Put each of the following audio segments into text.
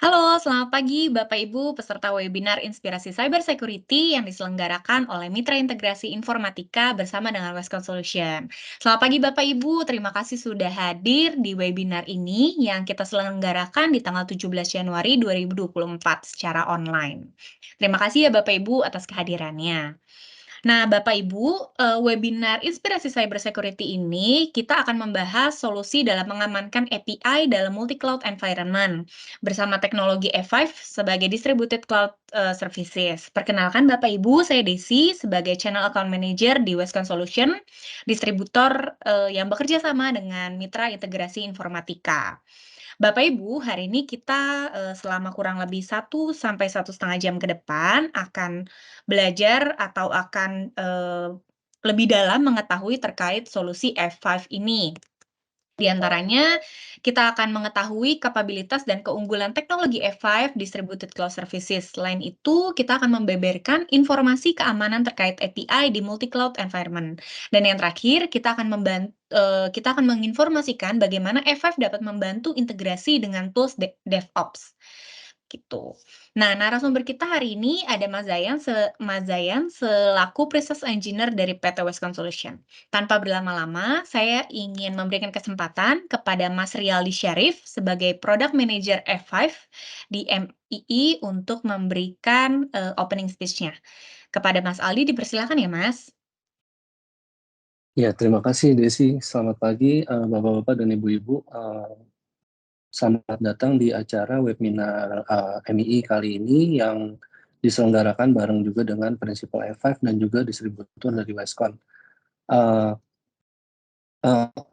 Halo, selamat pagi Bapak Ibu peserta webinar Inspirasi Cyber Security yang diselenggarakan oleh Mitra Integrasi Informatika bersama dengan Westcon Solution. Selamat pagi Bapak Ibu, terima kasih sudah hadir di webinar ini yang kita selenggarakan di tanggal 17 Januari 2024 secara online. Terima kasih ya Bapak Ibu atas kehadirannya. Nah, Bapak Ibu, webinar Inspirasi Cyber Security ini kita akan membahas solusi dalam mengamankan API dalam multi cloud environment bersama teknologi F5 sebagai distributed cloud services. Perkenalkan Bapak Ibu, saya Desi sebagai Channel Account Manager di Westcon Solution, distributor yang bekerja sama dengan Mitra Integrasi Informatika. Bapak Ibu, hari ini kita, selama kurang lebih 1 sampai 1,5 jam ke depan akan belajar atau akan, lebih dalam mengetahui terkait solusi F5 ini. Di antaranya, kita akan mengetahui kapabilitas dan keunggulan teknologi F5 Distributed Cloud Services. Selain itu, kita akan membeberkan informasi keamanan terkait API di multi-cloud environment. Dan yang terakhir, kita akan menginformasikan bagaimana F5 dapat membantu integrasi dengan tools DevOps. Gitu. Nah, narasumber kita hari ini ada Mas Zayan selaku Process Engineer dari PT Westcon Solution. Tanpa berlama-lama, saya ingin memberikan kesempatan kepada Mas Riyaldi Syarif sebagai Product Manager F5 di MII untuk memberikan opening speech-nya. Kepada Mas Aldi dipersilakan ya, Mas. Ya, terima kasih Desi. Selamat pagi Bapak-Bapak dan Ibu-Ibu. Selamat datang di acara webinar MII kali ini yang diselenggarakan bareng juga dengan Prinsipal F5 dan juga distributor dari Westcon. Uh,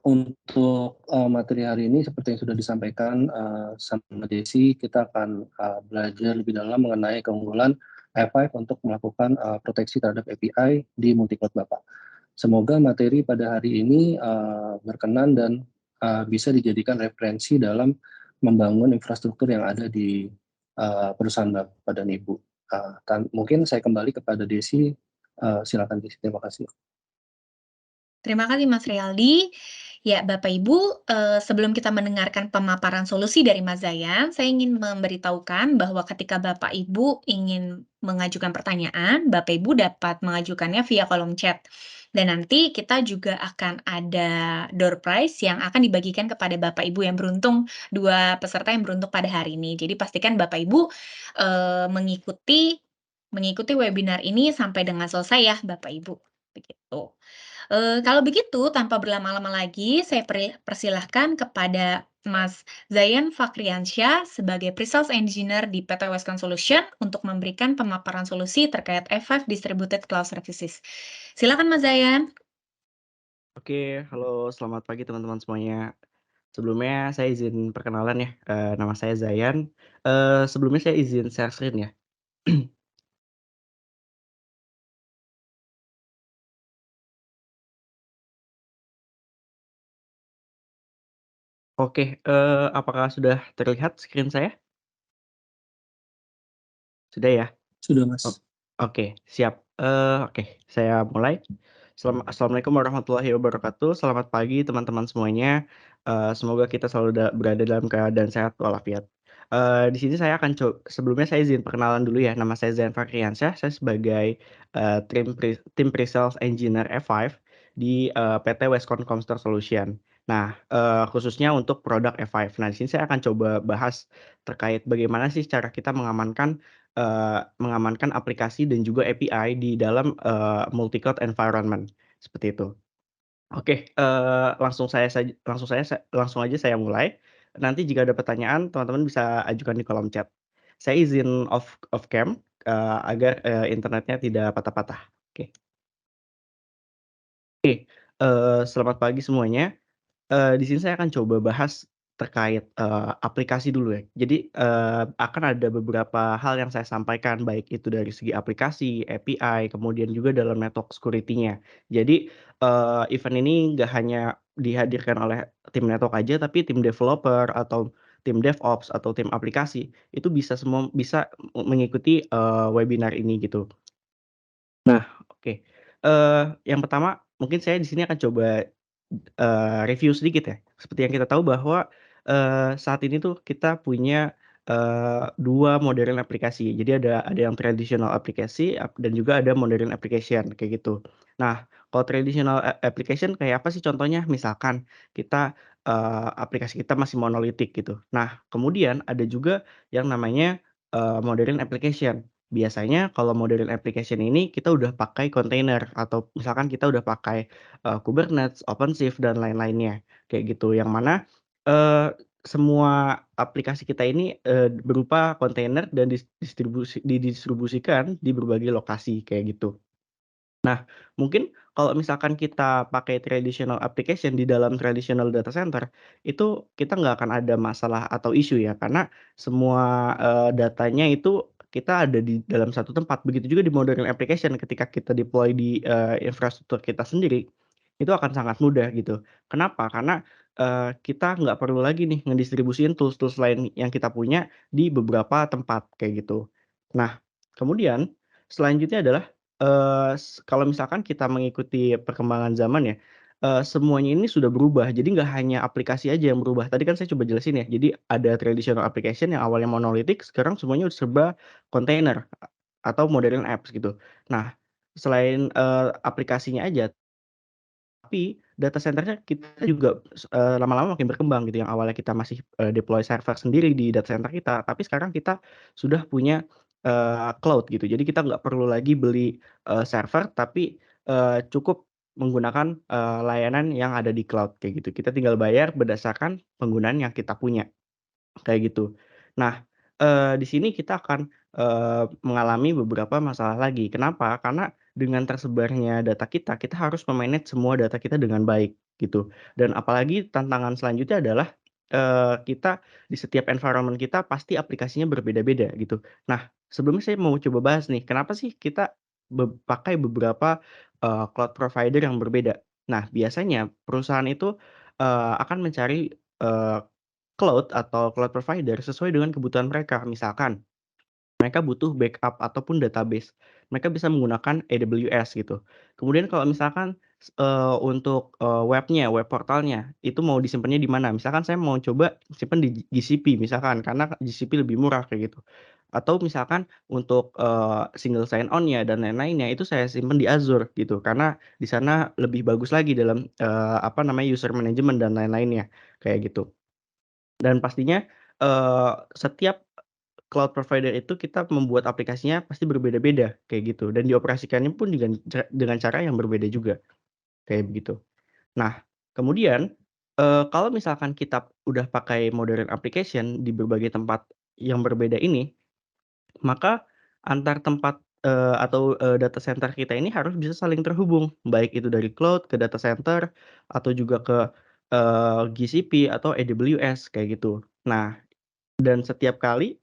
untuk materi hari ini seperti yang sudah disampaikan sama Desi, kita akan belajar lebih dalam mengenai keunggulan F5 untuk melakukan proteksi terhadap API di multi-cloud Bapak. Semoga materi pada hari ini berkenan dan bisa dijadikan referensi dalam membangun infrastruktur yang ada di perusahaan Bapak dan Ibu. Mungkin saya kembali kepada Desi. Silakan Desi, terima kasih. Terima kasih Mas Riyaldi. Ya, Bapak Ibu, sebelum kita mendengarkan pemaparan solusi dari Mas Zayan, saya ingin memberitahukan bahwa ketika Bapak Ibu ingin mengajukan pertanyaan, Bapak Ibu dapat mengajukannya via kolom chat. Dan nanti kita juga akan ada door prize yang akan dibagikan kepada Bapak Ibu yang beruntung, 2 peserta yang beruntung pada hari ini. Jadi pastikan Bapak Ibu mengikuti webinar ini sampai dengan selesai ya, Bapak Ibu. Begitu. Kalau begitu, tanpa berlama-lama lagi, saya persilahkan kepada Mas Zayan Fakriansyah sebagai Pre-Sales Engineer di PT Westcon Solution untuk memberikan pemaparan solusi terkait F5 Distributed Cloud Services. Silakan Mas Zayan. Oke, halo selamat pagi teman-teman semuanya. Sebelumnya saya izin perkenalan ya, nama saya Zayan. Sebelumnya saya izin share screen ya. Oke, apakah sudah terlihat screen saya? Sudah ya? Sudah, Mas. Oke, siap. Oke, saya mulai. Assalamualaikum warahmatullahi wabarakatuh. Selamat pagi teman-teman semuanya. Semoga kita selalu berada dalam keadaan sehat walafiat. Di sini saya akan sebelumnya saya izin perkenalan dulu ya. Nama saya Zain Fakriansyah. Saya sebagai tim pre-sales engineer F5 di PT Westcon Comstor Solution. Nah, khususnya untuk produk F5. Nah, di sini saya akan coba bahas terkait bagaimana sih cara kita mengamankan aplikasi dan juga API di dalam multi-cloud environment, seperti itu. Oke, langsung aja saya mulai. Nanti jika ada pertanyaan, teman-teman bisa ajukan di kolom chat. Saya izin off cam, agar internetnya tidak patah-patah. Oke. Oke, selamat pagi semuanya. Di sini saya akan coba bahas terkait aplikasi dulu ya. Jadi akan ada beberapa hal yang saya sampaikan, baik itu dari segi aplikasi, API, kemudian juga dalam network security-nya. Jadi event ini nggak hanya dihadirkan oleh tim network aja, tapi tim developer atau tim DevOps atau tim aplikasi itu semua bisa mengikuti webinar ini gitu. Nah, oke. Yang pertama mungkin saya di sini akan coba review sedikit ya. Seperti yang kita tahu bahwa saat ini tuh kita punya 2 modern aplikasi. Jadi ada yang traditional aplikasi dan juga ada modern application kayak gitu. Nah, kalau traditional application kayak apa sih contohnya? Misalkan kita, aplikasi kita masih monolitik gitu. Nah, kemudian ada juga yang namanya, modern application. Biasanya kalau modern application ini kita udah pakai kontainer atau misalkan kita udah pakai, Kubernetes, OpenShift, dan lain-lainnya, kayak gitu. Yang mana, eee, semua aplikasi kita ini, berupa kontainer dan didistribusikan di berbagai lokasi, kayak gitu. Nah, mungkin kalau misalkan kita pakai traditional application di dalam traditional data center, itu kita nggak akan ada masalah atau isu ya, karena semua, datanya itu kita ada di dalam satu tempat. Begitu juga di modern application ketika kita deploy di, infrastruktur kita sendiri, itu akan sangat mudah gitu. Kenapa? Karena, kita nggak perlu lagi nih ngedistribusiin tools-tools lain yang kita punya di beberapa tempat, kayak gitu. Nah, kemudian selanjutnya adalah kalau misalkan kita mengikuti perkembangan zaman ya, semuanya ini sudah berubah. Jadi nggak hanya aplikasi aja yang berubah. Tadi kan saya coba jelasin ya, jadi ada traditional application yang awalnya monolitik, sekarang semuanya udah serba kontainer atau modern apps gitu. Nah, selain, aplikasinya aja, tapi data centernya kita juga lama-lama makin berkembang gitu, yang awalnya kita masih, deploy server sendiri di data center kita, tapi sekarang kita sudah punya, cloud gitu. Jadi kita nggak perlu lagi beli, server, tapi, cukup menggunakan, layanan yang ada di cloud kayak gitu. Kita tinggal bayar berdasarkan penggunaan yang kita punya. Kayak gitu. Nah, di sini kita akan, mengalami beberapa masalah lagi. Kenapa? Karena dengan tersebarnya data kita, kita harus me-manage semua data kita dengan baik, gitu. Dan apalagi tantangan selanjutnya adalah, kita di setiap environment kita pasti aplikasinya berbeda-beda, gitu. Nah, sebelumnya saya mau coba bahas nih, kenapa sih kita pakai beberapa, cloud provider yang berbeda. Nah, biasanya perusahaan itu, akan mencari, cloud atau cloud provider sesuai dengan kebutuhan mereka. Misalkan, mereka butuh backup ataupun database, mereka bisa menggunakan AWS gitu. Kemudian kalau misalkan, untuk, web portalnya, itu mau disimpannya di mana, misalkan saya mau coba simpen di GCP misalkan, karena GCP lebih murah kayak gitu. Atau misalkan untuk, single sign on-nya dan lain-lainnya, itu saya simpen di Azure gitu, karena di sana lebih bagus lagi dalam, apa namanya, user management dan lain-lainnya, kayak gitu. Dan pastinya, setiap cloud provider itu kita membuat aplikasinya pasti berbeda-beda, kayak gitu, dan dioperasikannya pun dengan cara yang berbeda juga, kayak begitu. Nah, kemudian, kalau misalkan kita udah pakai modern application di berbagai tempat yang berbeda ini, maka antar tempat, atau, data center kita ini harus bisa saling terhubung, baik itu dari cloud ke data center atau juga ke, GCP atau AWS, kayak gitu. Nah, dan setiap kali,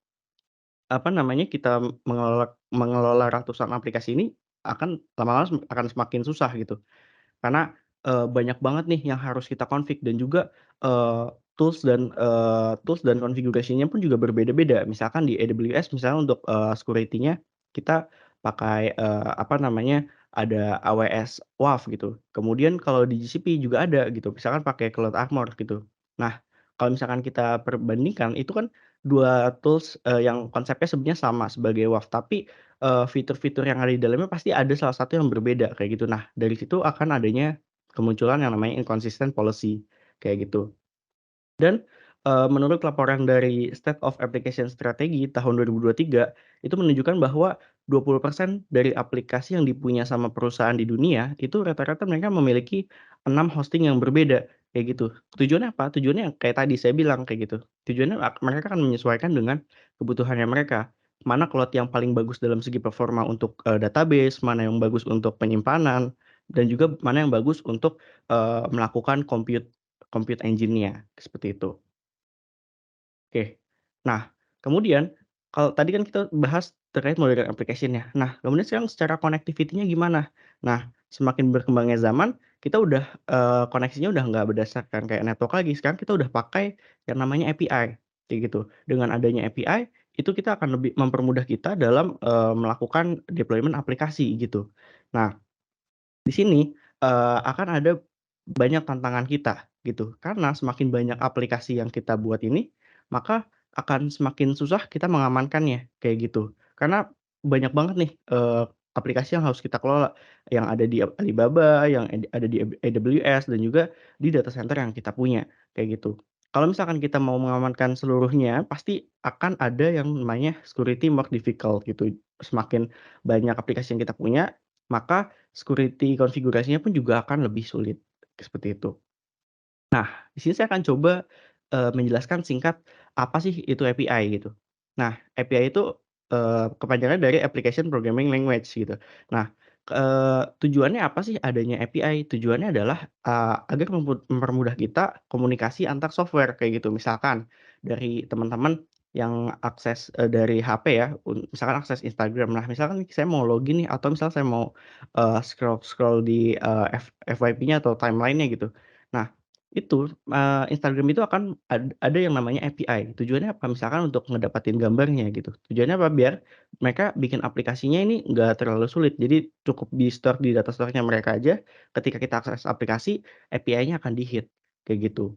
apa namanya, kita mengelola mengelola ratusan aplikasi ini akan lama-lama akan semakin susah gitu. Karena, banyak banget nih yang harus kita config dan juga, tools dan konfigurasinya pun juga berbeda-beda. Misalkan di AWS misalnya untuk, security-nya kita pakai, apa namanya, ada AWS WAF gitu. Kemudian kalau di GCP juga ada gitu, misalkan pakai Cloud Armor gitu. Nah, kalau misalkan kita perbandingkan itu kan 2 tools, yang konsepnya sebenarnya sama sebagai WAF, tapi fitur-fitur yang ada di dalamnya pasti ada salah satu yang berbeda kayak gitu. Nah, dari situ akan adanya kemunculan yang namanya inconsistent policy, kayak gitu. Dan, menurut laporan dari State of Application Strategy tahun 2023, itu menunjukkan bahwa 20% dari aplikasi yang dipunya sama perusahaan di dunia, itu rata-rata mereka memiliki 6 hosting yang berbeda, kayak gitu. Tujuannya apa? Tujuannya kayak tadi saya bilang, kayak gitu. Tujuannya mereka akan menyesuaikan dengan kebutuhannya mereka. Mana cloud yang paling bagus dalam segi performa untuk, database, mana yang bagus untuk penyimpanan, dan juga mana yang bagus untuk, melakukan compute engine-nya, seperti itu. Oke. Nah, kemudian kalau tadi kan kita bahas terkait modern application ya. Nah, kemudian sekarang secara connectivity-nya gimana? Nah, semakin berkembangnya zaman, kita udah, koneksinya udah nggak berdasarkan kayak network lagi, sekarang kita udah pakai yang namanya API, kayak gitu. Dengan adanya API, itu kita akan lebih mempermudah kita dalam, melakukan deployment aplikasi, gitu. Nah, di sini, akan ada banyak tantangan kita gitu, karena semakin banyak aplikasi yang kita buat ini, maka akan semakin susah kita mengamankannya, kayak gitu. Karena banyak banget nih, aplikasi yang harus kita kelola, yang ada di Alibaba, yang ada di AWS, dan juga di data center yang kita punya, kayak gitu. Kalau misalkan kita mau mengamankan seluruhnya, pasti akan ada yang namanya security more difficult gitu. Semakin banyak aplikasi yang kita punya, maka security konfigurasinya pun juga akan lebih sulit, seperti itu. Nah, di sini saya akan coba, menjelaskan singkat apa sih itu API gitu. Nah, API itu, kepanjangan dari Application Programming Language gitu. Nah, tujuannya apa sih adanya API? Tujuannya adalah, agar mempermudah kita komunikasi antar software kayak gitu. Misalkan dari teman-teman yang akses, dari HP ya, misalkan akses Instagram. Nah, misalkan saya mau login nih atau misal saya mau, scroll-scroll di, FYP-nya atau timeline-nya gitu. Nah, itu, Instagram itu akan ada yang namanya API. Tujuannya apa? Misalkan untuk ngedapatin gambarnya gitu. Tujuannya apa? Biar mereka bikin aplikasinya ini nggak terlalu sulit. Jadi cukup di-store di data store-nya mereka aja, ketika kita akses aplikasi, API-nya akan di-hit, kayak gitu.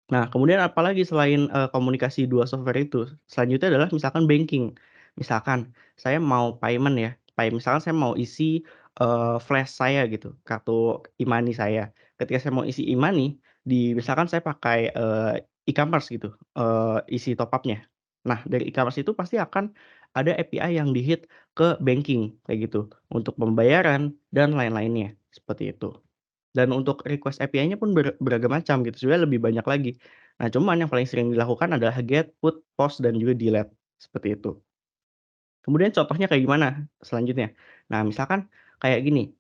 Nah, kemudian apalagi selain, komunikasi 2 software itu, selanjutnya adalah misalkan banking. Misalkan saya mau payment ya, misalkan saya mau isi, flash saya gitu, kartu e-money saya. Ketika saya mau isi e-money, misalkan saya pakai, e-commerce gitu, isi top up-nya. Nah, dari e-commerce itu pasti akan ada API yang di-hit ke banking, kayak gitu, untuk pembayaran dan lain-lainnya, seperti itu. Dan untuk request API-nya pun beragam macam gitu, sebenarnya lebih banyak lagi. Nah, cuman yang paling sering dilakukan adalah get, put, post, dan juga delete, seperti itu. Kemudian contohnya kayak gimana selanjutnya? Nah, misalkan kayak gini,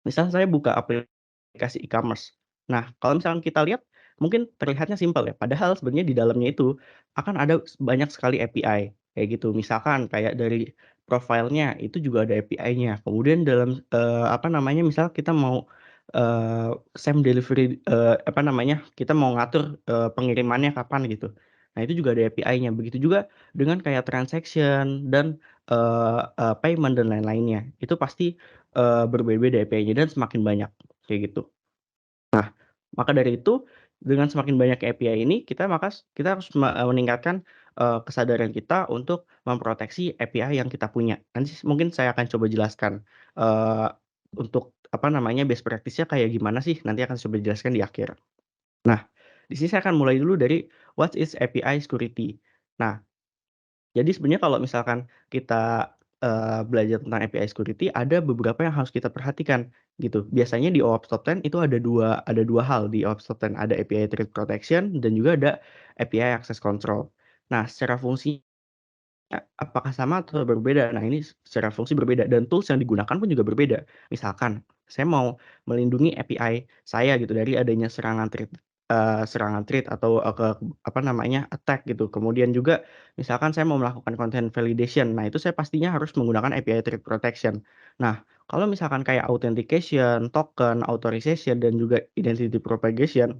misal saya buka aplikasi e-commerce. Nah, kalau misalkan kita lihat, mungkin terlihatnya simpel ya, padahal sebenarnya di dalamnya itu akan ada banyak sekali API, kayak gitu. Misalkan kayak dari profilnya itu juga ada API-nya. Kemudian dalam, apa namanya, misal kita mau, same delivery, apa namanya, kita mau ngatur, pengirimannya kapan gitu. Nah, itu juga ada API-nya. Begitu juga dengan kayak transaction dan, payment dan lain-lainnya. Itu pasti berbeda-beda API-nya dan semakin banyak, kayak gitu. Maka dari itu, dengan semakin banyak API ini, kita harus meningkatkan, kesadaran kita untuk memproteksi API yang kita punya. Nanti mungkin saya akan coba jelaskan, untuk apa namanya, best practice-nya kayak gimana sih, nanti akan coba jelaskan di akhir. Nah, di sini saya akan mulai dulu dari what is API security. Nah, jadi sebenarnya kalau misalkan kita, belajar tentang API security, ada beberapa yang harus kita perhatikan, gitu. Biasanya di OWASP Top 10 itu ada dua hal di OWASP Top 10, ada API Threat Protection dan juga ada API Access Control. Nah, secara fungsi apakah sama atau berbeda? Nah, ini secara fungsi berbeda dan tools yang digunakan pun juga berbeda. Misalkan, saya mau melindungi API saya gitu dari adanya serangan threat atau, apa namanya, attack gitu. Kemudian juga misalkan saya mau melakukan content validation, nah itu saya pastinya harus menggunakan API Threat Protection. Nah, kalau misalkan kayak authentication, token, authorization, dan juga identity propagation,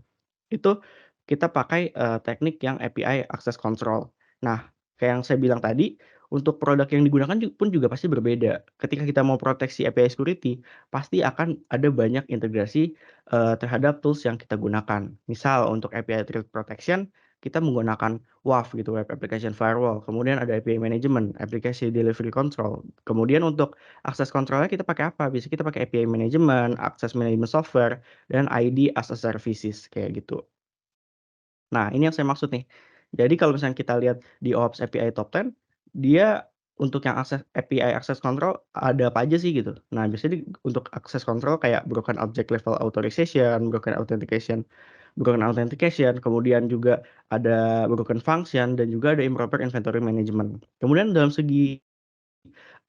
itu kita pakai, teknik yang API Access Control. Nah, kayak yang saya bilang tadi, untuk produk yang digunakan pun juga pasti berbeda. Ketika kita mau proteksi API security, pasti akan ada banyak integrasi, terhadap tools yang kita gunakan. Misal untuk API Threat Protection, kita menggunakan WAF gitu, Web Application Firewall, kemudian ada API Management, Application Delivery Control. Kemudian untuk access control-nya kita pakai apa? Biasanya kita pakai API Management, Access Management Software, dan ID as a Services, kayak gitu. Nah, ini yang saya maksud nih. Jadi kalau misalnya kita lihat di OWASP API Top 10, dia untuk yang API Access Control ada apa aja sih gitu. Nah, biasanya untuk access control kayak broken object level authorization, broken authentication, kemudian juga ada broken function dan juga ada improper inventory management. Kemudian dalam segi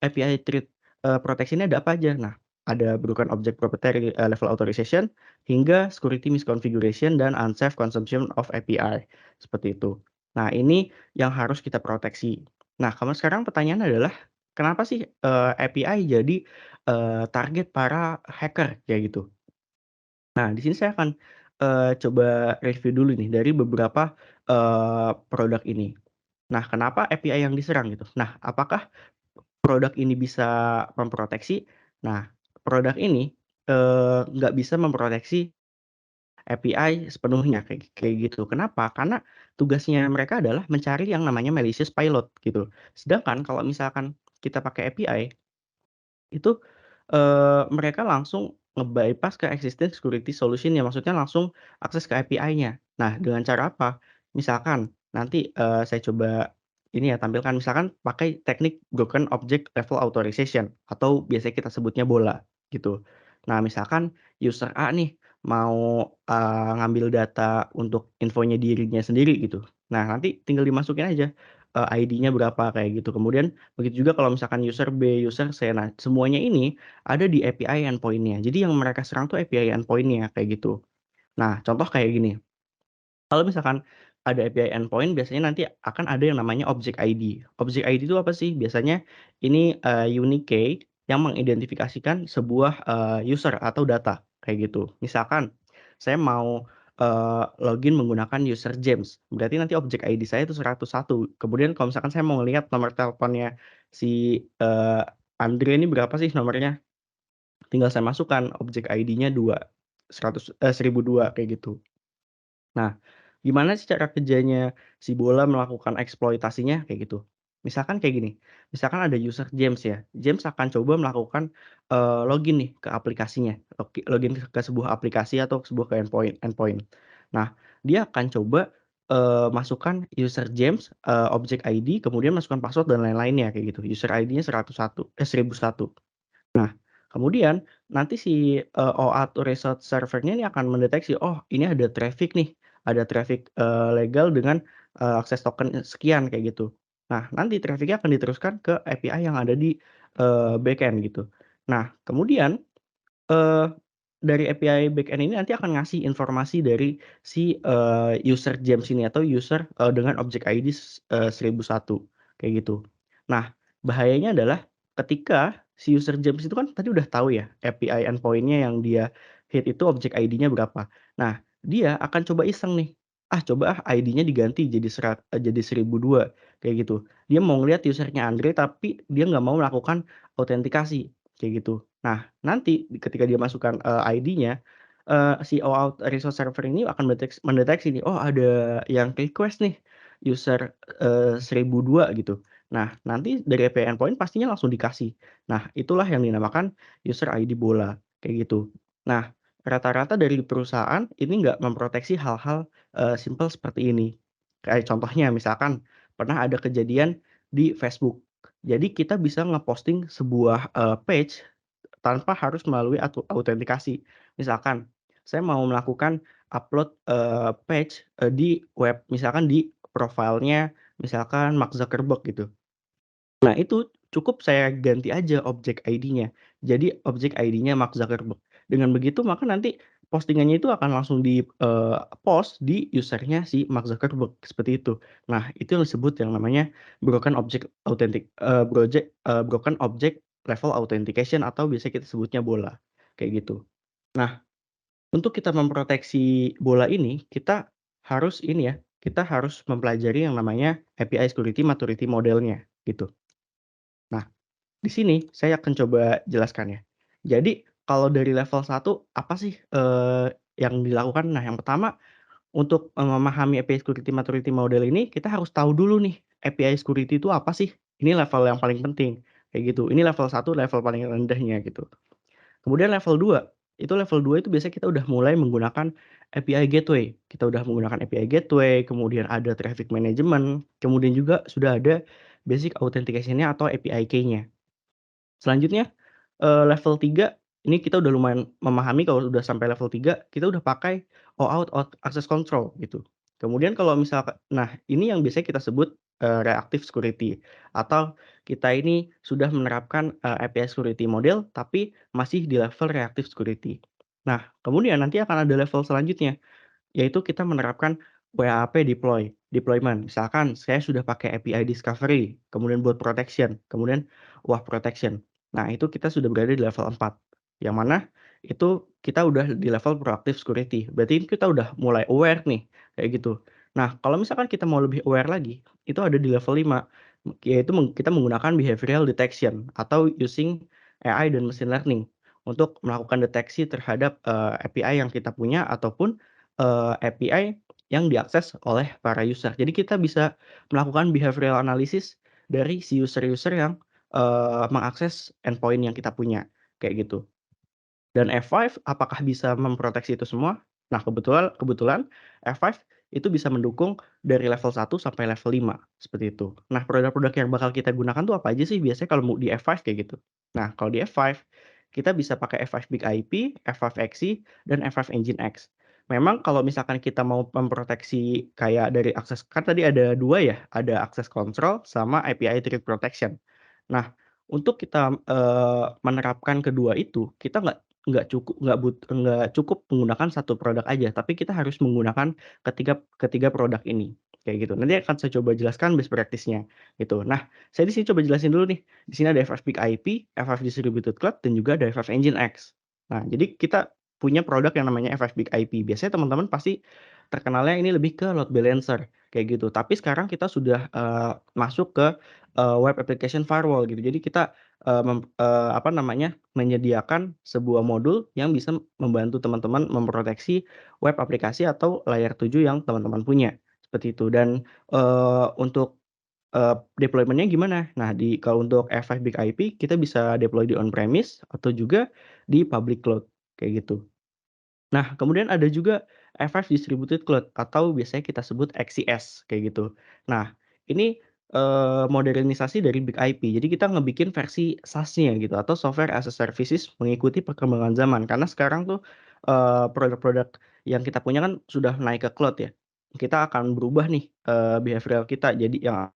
API threat, protection-nya ada apa aja? Nah, ada broken object proprietary, level authorization, hingga security misconfiguration dan unsafe consumption of API, seperti itu. Nah, ini yang harus kita proteksi. Nah, kalau sekarang pertanyaannya adalah, kenapa sih, API jadi, target para hacker, kayak gitu? Nah, di sini saya akan, coba review dulu nih dari beberapa, produk ini. Nah, kenapa API yang diserang gitu? Nah, apakah produk ini bisa memproteksi? Nah, produk ini, nggak bisa memproteksi API sepenuhnya kayak kayak gitu. Kenapa? Karena tugasnya mereka adalah mencari yang namanya malicious payload gitu. Sedangkan kalau misalkan kita pakai API, itu, mereka langsung nge-bypass ke existing security solution ya, maksudnya langsung akses ke API-nya. Nah, dengan cara apa? Misalkan nanti, saya coba ini ya, tampilkan misalkan pakai teknik broken object level authorization atau biasanya kita sebutnya BOLA, gitu. Nah, misalkan user A nih mau, ngambil data untuk infonya dirinya sendiri gitu. Nah, nanti tinggal dimasukin aja, ID-nya berapa kayak gitu. Kemudian begitu juga kalau misalkan user B, user C. Nah, semuanya ini ada di API endpoint-nya. Jadi yang mereka serang tuh API endpoint-nya, kayak gitu. Nah, contoh kayak gini, kalau misalkan ada API endpoint biasanya nanti akan ada yang namanya object ID. Object ID itu apa sih? Biasanya ini, unique key yang mengidentifikasikan sebuah, user atau data, kayak gitu. Misalkan saya mau, login menggunakan user James, berarti nanti object ID saya itu 101. Kemudian kalau misalkan saya mau ngelihat nomor teleponnya si, Andre ini berapa sih nomornya, tinggal saya masukkan object ID-nya 1002 kayak gitu. Nah, gimana sih cara kerjanya si bola melakukan eksploitasinya? Kayak gitu. Misalkan kayak gini, misalkan ada user James ya, James akan coba melakukan, login nih ke aplikasinya, login ke sebuah aplikasi atau sebuah ke endpoint. Nah, dia akan coba, masukkan user James, object ID, kemudian masukkan password dan lain-lainnya kayak gitu. User ID-nya 1001. Nah, kemudian nanti si, OAuth resource server-nya ini akan mendeteksi, oh ini ada traffic nih, ada traffic, legal dengan, akses token sekian kayak gitu. Nah, nanti traffic-nya akan diteruskan ke API yang ada di, backend gitu. Nah, kemudian, eee, dari API backend ini nanti akan ngasih informasi dari si, user James ini atau user, dengan object ID 1001 kayak gitu. Nah, bahayanya adalah ketika si user James itu kan tadi udah tahu ya API endpoint-nya yang dia hit itu object ID-nya berapa. Nah, dia akan coba iseng nih, coba ID-nya diganti jadi 1002 kayak gitu. Dia mau ngelihat usernya Andre tapi dia nggak mau melakukan autentikasi kayak gitu. Nah, nanti ketika dia masukkan, ID-nya, si OAuth resource server ini akan mendeteksi nih, oh ada yang request nih user, 1002 gitu. Nah, nanti dari API endpoint pastinya langsung dikasih. Nah, itulah yang dinamakan user ID bola, kayak gitu. Nah, rata-rata dari perusahaan ini nggak memproteksi hal-hal, simpel seperti ini. Kayak contohnya misalkan pernah ada kejadian di Facebook. Jadi kita bisa ngeposting sebuah, page tanpa harus melalui autentikasi. Misalkan, saya mau melakukan upload, page, di web, misalkan di profilnya misalkan Mark Zuckerberg gitu. Nah itu cukup saya ganti aja objek ID-nya, jadi objek ID-nya Mark Zuckerberg. Dengan begitu maka nanti postingannya itu akan langsung post di user-nya si Mark Zuckerberg, seperti itu. Nah itu yang disebut yang namanya broken object level authentication atau biasa kita sebutnya bola, kayak gitu. Nah, untuk kita memproteksi bola ini, kita harus ini ya, kita harus mempelajari yang namanya API Security Maturity Model-nya, gitu. Nah, di sini saya akan coba jelaskan ya. Jadi kalau dari level 1 apa sih, yang dilakukan? Nah, yang pertama untuk, memahami API Security Maturity Model ini kita harus tahu dulu nih API security itu apa sih? Ini level yang paling penting, kayak gitu. Ini level 1 level paling rendahnya gitu. Kemudian level 2 itu biasanya kita udah mulai menggunakan API gateway. Kita udah menggunakan API gateway, kemudian ada traffic management, kemudian juga sudah ada basic authentication-nya atau API key-nya. Selanjutnya, level 3 ini kita udah lumayan memahami kalau udah sampai level 3 kita udah pakai OAuth access control gitu. Kemudian kalau nah ini yang biasanya kita sebut, reactive security atau kita ini sudah menerapkan, API security model tapi masih di level reactive security. Nah kemudian nanti akan ada level selanjutnya, yaitu kita menerapkan WAAP deployment. Misalkan saya sudah pakai API discovery, kemudian buat protection, kemudian WAF protection. Nah, itu kita sudah berada di level 4. Yang mana itu kita udah di level proactive security. Berarti kita udah mulai aware nih, kayak gitu. Nah, kalau misalkan kita mau lebih aware lagi, itu ada di level 5, yaitu kita menggunakan behavioral detection atau using AI dan machine learning untuk melakukan deteksi terhadap, API yang kita punya ataupun API yang diakses oleh para user. Jadi kita bisa melakukan behavioral analysis dari si user-user yang, mengakses endpoint yang kita punya, kayak gitu. Dan F5 apakah bisa memproteksi itu semua? Nah, kebetulan F5 itu bisa mendukung dari level 1 sampai level 5, seperti itu. Nah, produk-produk yang bakal kita gunakan tuh apa aja sih biasanya kalau mau di F5 kayak gitu? Nah, kalau di F5 kita bisa pakai F5 Big IP, F5 XC, dan F5 Nginx. Memang kalau misalkan kita mau memproteksi kayak dari akses, kan tadi ada 2 ya, ada access control sama API threat protection. Nah, untuk kita, menerapkan kedua itu, kita nggak cukup menggunakan satu produk aja, tapi kita harus menggunakan ketiga ketiga produk ini, kayak gitu. Nanti akan saya coba jelaskan best practice-nya, gitu. Nah, saya di sini coba jelasin dulu nih. Di sini ada F5 Big IP, F5 Distributed Cloud, dan juga ada F5 Nginx. Nah, jadi kita punya produk yang namanya F5 Big IP. Biasanya teman-teman pasti terkenalnya ini lebih ke load balancer, kayak gitu. Tapi sekarang kita sudah, masuk ke, web application firewall gitu. Jadi kita, apa namanya, menyediakan sebuah modul yang bisa membantu teman-teman memproteksi web aplikasi atau layer 7 yang teman-teman punya, seperti itu. Dan, untuk, deployment-nya gimana? Nah, kalau untuk F5 Big IP kita bisa deploy di on premise atau juga di public cloud, kayak gitu. Nah, kemudian ada juga F5 Distributed Cloud atau biasanya kita sebut XCS, kayak gitu. Nah, ini, modernisasi dari Big IP. Jadi kita ngebikin versi SaaS-nya gitu atau Software as a Services mengikuti perkembangan zaman. Karena sekarang tuh, produk-produk yang kita punya kan sudah naik ke cloud ya. Kita akan berubah nih, behavioral kita. Jadi yang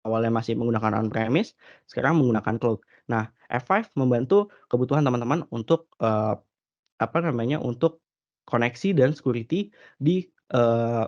awalnya masih menggunakan on premise, sekarang menggunakan cloud. Nah, F5 membantu kebutuhan teman-teman untuk, apa namanya, untuk koneksi dan security di, eee,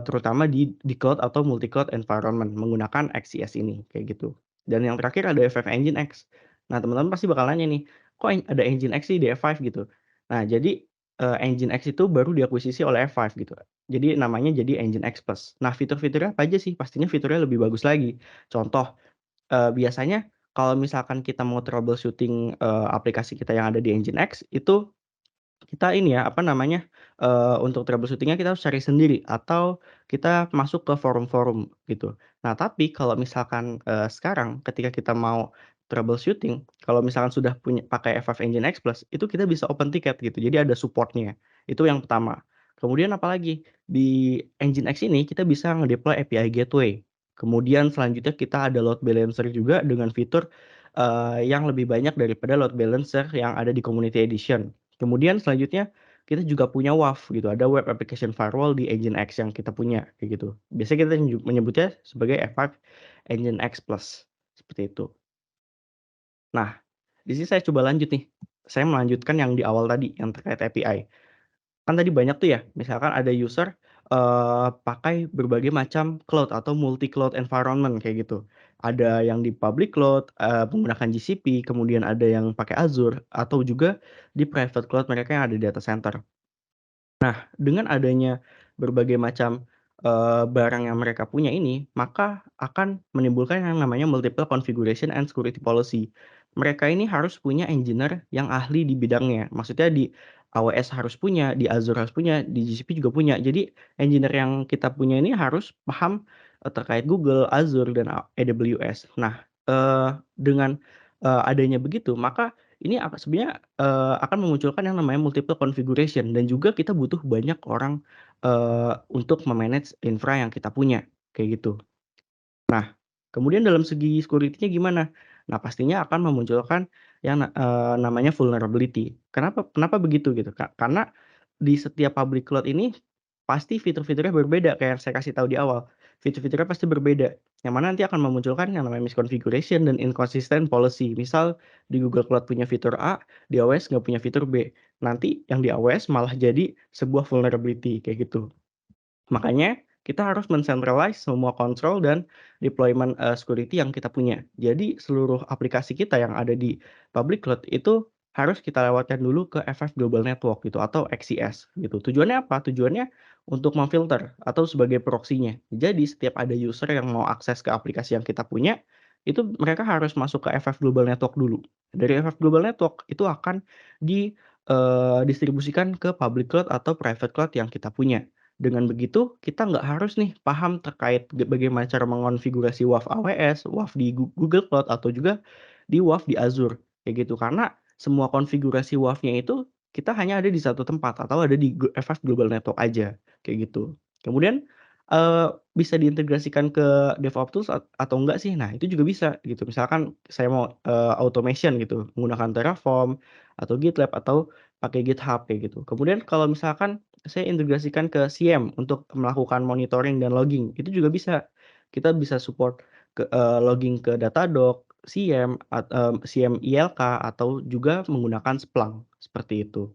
terutama di cloud atau multi cloud environment menggunakan XCS ini, kayak gitu. Dan yang terakhir ada F5 Nginx. Nah, teman-teman pasti bakal nanya nih, "Kok ada Nginx sih di F5?" Gitu. Nah, jadi, Nginx itu baru diakuisisi oleh F5 gitu. Jadi namanya jadi Nginx Plus. Nah, fitur-fiturnya apa aja sih? Pastinya fiturnya lebih bagus lagi. Contoh, biasanya kalau misalkan kita mau troubleshooting, aplikasi kita yang ada di Nginx, itu kita ini ya, apa namanya, untuk troubleshooting-nya kita harus cari sendiri atau kita masuk ke forum-forum gitu. Nah, tapi kalau misalkan, sekarang ketika kita mau troubleshooting, kalau misalkan sudah pakai F5 Nginx Plus, itu kita bisa open ticket gitu, jadi ada support-nya, itu yang pertama. Kemudian apalagi, di Nginx ini kita bisa ngedeploy API gateway. Kemudian selanjutnya kita ada load balancer juga dengan fitur, yang lebih banyak daripada load balancer yang ada di Community Edition. Kemudian selanjutnya kita juga punya WAF gitu, ada Web Application Firewall di Nginx yang kita punya, kayak gitu. Biasanya kita menyebutnya sebagai F5 Nginx Plus, seperti itu. Nah, di sini saya coba lanjut nih, saya melanjutkan yang di awal tadi, yang terkait API. Kan tadi banyak tuh ya, misalkan ada user, pakai berbagai macam cloud atau multi cloud environment kayak gitu. Ada yang di public cloud, menggunakan GCP, kemudian ada yang pakai Azure, atau juga di private cloud mereka yang ada di data center. Nah, dengan adanya berbagai macam, barang yang mereka punya ini, maka akan menimbulkan yang namanya multiple configuration and security policy. Mereka ini harus punya engineer yang ahli di bidangnya. Maksudnya di AWS harus punya, di Azure harus punya, di GCP juga punya. Jadi engineer yang kita punya ini harus paham, terkait Google, Azure, dan AWS. Nah, dengan, adanya begitu, maka ini sebenarnya, akan memunculkan yang namanya multiple configuration dan juga kita butuh banyak orang, untuk me-manage infra yang kita punya, kayak gitu. Nah, kemudian dalam segi security-nya gimana? Nah, pastinya akan memunculkan yang namanya vulnerability. Kenapa begitu gitu, Kak? Karena di setiap public cloud ini pasti fitur-fiturnya berbeda kayak yang saya kasih tahu di awal. Fitur-fiturnya pasti berbeda, yang mana nanti akan memunculkan yang namanya misconfiguration dan inconsistent policy. Misal di Google Cloud punya fitur A, di AWS nggak punya fitur B. Nanti yang di AWS malah jadi sebuah vulnerability, kayak gitu. Makanya kita harus men-centralize semua control dan deployment, security yang kita punya. Jadi seluruh aplikasi kita yang ada di public cloud itu harus kita lewatkan dulu ke F5 Global Network gitu atau XCS gitu. Tujuannya apa? Tujuannya untuk memfilter atau sebagai proxy-nya. Jadi setiap ada user yang mau akses ke aplikasi yang kita punya, itu mereka harus masuk ke F5 Global Network dulu. Dari F5 Global Network itu akan distribusikan ke public cloud atau private cloud yang kita punya. Dengan begitu, kita nggak harus nih paham terkait bagaimana cara mengonfigurasi WAF AWS, WAF di Google Cloud, atau juga di WAF di Azure, kayak gitu. Karena semua konfigurasi WAF-nya itu kita hanya ada di satu tempat atau ada di F5 Global Network aja, kayak gitu. Kemudian, bisa diintegrasikan ke DevOps tools atau enggak sih? Nah, itu juga bisa gitu. Misalkan saya mau, automation gitu, menggunakan Terraform atau GitLab atau pakai GitHub kayak gitu. Kemudian kalau misalkan saya integrasikan ke CIEM untuk melakukan monitoring dan logging, itu juga bisa. Kita bisa support logging ke Datadog, CIEM, CIEM ILK, atau juga menggunakan Splunk, seperti itu.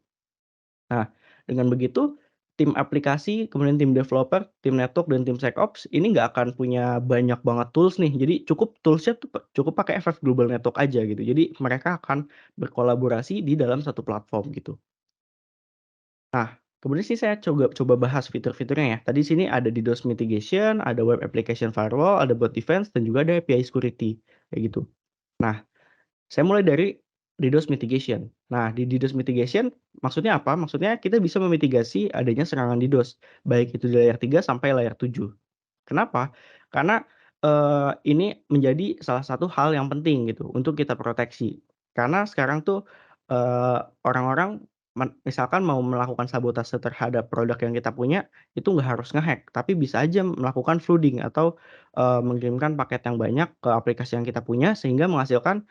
Nah, dengan begitu, tim aplikasi, kemudian tim developer, tim network, dan tim SecOps ini nggak akan punya banyak banget tools nih. Jadi cukup toolsnya tuh cukup pakai FF Global Network aja gitu. Jadi mereka akan berkolaborasi di dalam satu platform gitu. Nah, kemudian sih saya coba coba bahas fitur-fiturnya ya. Tadi sini ada DDoS mitigation, ada web application firewall, ada bot defense, dan juga ada API security, kayak gitu. Nah, saya mulai dari DDoS mitigation. Nah, di DDoS mitigation maksudnya apa? Maksudnya kita bisa memitigasi adanya serangan DDoS, baik itu di layer 3 sampai layer 7. Kenapa? Karena, ini menjadi salah satu hal yang penting gitu untuk kita proteksi. Karena sekarang tuh, orang-orang misalkan mau melakukan sabotase terhadap produk yang kita punya, itu nggak harus nge-hack, tapi bisa aja melakukan flooding atau, mengirimkan paket yang banyak ke aplikasi yang kita punya sehingga menghasilkan,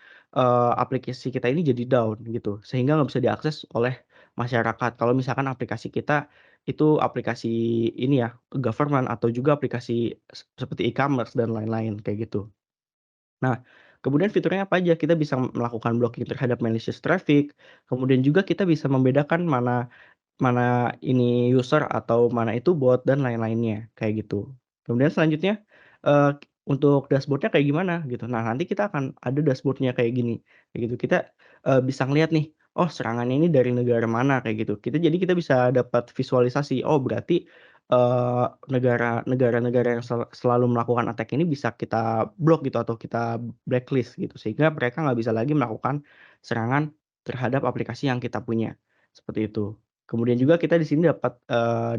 aplikasi kita ini jadi down gitu, sehingga nggak bisa diakses oleh masyarakat. Kalau misalkan aplikasi kita itu aplikasi ini ya, government atau juga aplikasi seperti e-commerce dan lain-lain, kayak gitu. Nah, kemudian fiturnya apa aja? Kita bisa melakukan blocking terhadap malicious traffic, kemudian juga kita bisa membedakan mana mana ini user atau mana itu bot dan lain-lainnya, kayak gitu. Kemudian selanjutnya, untuk dashboard-nya kayak gimana gitu. Nah, nanti kita akan ada dashboard-nya kayak gini, kayak gitu. Kita, bisa ngelihat nih, oh serangannya ini dari negara mana, kayak gitu. Kita bisa dapat visualisasi, oh berarti, negara-negara yang selalu melakukan attack ini bisa kita blok gitu atau kita blacklist gitu, sehingga mereka nggak bisa lagi melakukan serangan terhadap aplikasi yang kita punya, seperti itu. Kemudian juga kita di sini dapat,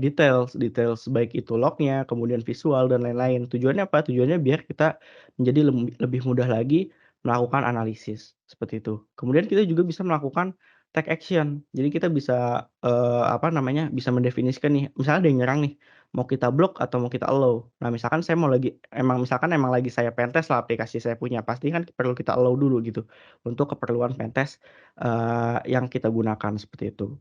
details details baik itu lognya, kemudian visual dan lain-lain. Tujuannya apa? Tujuannya biar kita menjadi lebih mudah lagi melakukan analisis, seperti itu. Kemudian kita juga bisa melakukan take action. Jadi kita bisa, apa namanya, bisa mendefinisikan nih, misalnya ada yang nyerang nih, mau kita blok atau mau kita allow. Nah, misalkan saya mau lagi misalkan emang lagi saya pentest lah aplikasi saya punya, pasti kan perlu kita allow dulu gitu, untuk keperluan pentest, yang kita gunakan, seperti itu.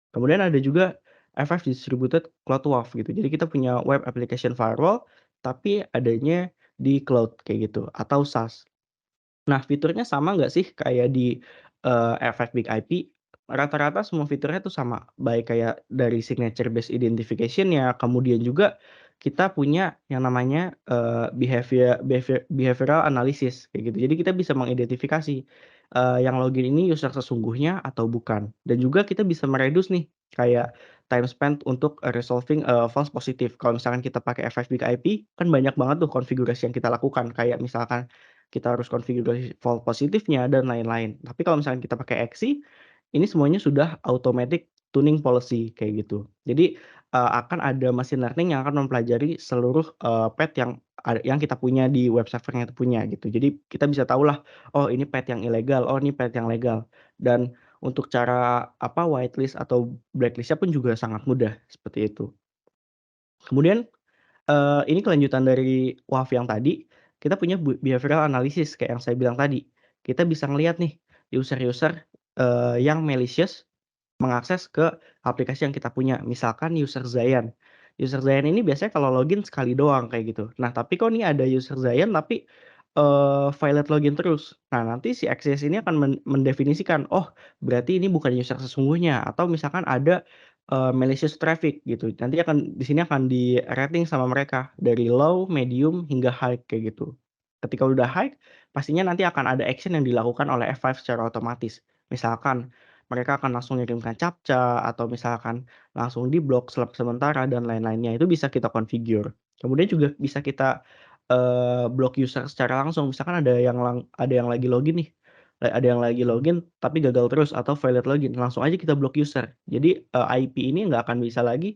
Kemudian ada juga FF Distributed Cloud WAF gitu. Jadi kita punya web application firewall, tapi adanya di cloud kayak gitu atau SaaS. Nah, fiturnya sama nggak sih kayak di, FF Big IP? Rata-rata semua fiturnya tuh sama, baik kayak dari signature based identification-nya, kemudian juga kita punya yang namanya, behavioral analysis kayak gitu. Jadi kita bisa mengidentifikasi, yang login ini user sesungguhnya atau bukan. Dan juga kita bisa meredus nih, kayak time spent untuk, resolving, false positive. Kalau misalkan kita pakai FF Big IP, kan banyak banget tuh konfigurasi yang kita lakukan, kayak misalkan kita harus konfigurasi false positifnya dan lain-lain. Tapi kalau misalnya kita pakai Exe, ini semuanya sudah automatic tuning policy kayak gitu. Jadi, akan ada machine learning yang akan mempelajari seluruh, path yang kita punya di web server yang kita punya gitu. Jadi kita bisa tahulah, oh ini path yang ilegal, oh ini path yang legal. Dan untuk cara apa, whitelist atau blacklist-nya pun juga sangat mudah, seperti itu. Kemudian ini kelanjutan dari WAF yang tadi, kita punya behavioral analysis kayak yang saya bilang tadi. Kita bisa ngelihat nih, user-user, yang malicious mengakses ke aplikasi yang kita punya, misalkan user Zayan. User Zayan ini biasanya kalau login sekali doang kayak gitu. Nah, tapi kok nih ada user Zayan tapi, violate login terus. Nah, nanti si Access ini akan mendefinisikan, oh berarti ini bukan user sesungguhnya atau misalkan ada, malicious traffic gitu. Nanti di sini akan di-rating sama mereka dari low, medium, hingga high kayak gitu. Ketika udah high, pastinya nanti akan ada action yang dilakukan oleh F5 secara otomatis. Misalkan mereka akan langsung mengirimkan captcha atau misalkan langsung diblok sementara dan lain-lainnya, itu bisa kita configure. Kemudian juga bisa kita, block user secara langsung, misalkan ada yang lagi login nih, ada yang lagi login tapi gagal terus atau failed login, langsung aja kita block user. Jadi, IP ini nggak akan bisa lagi,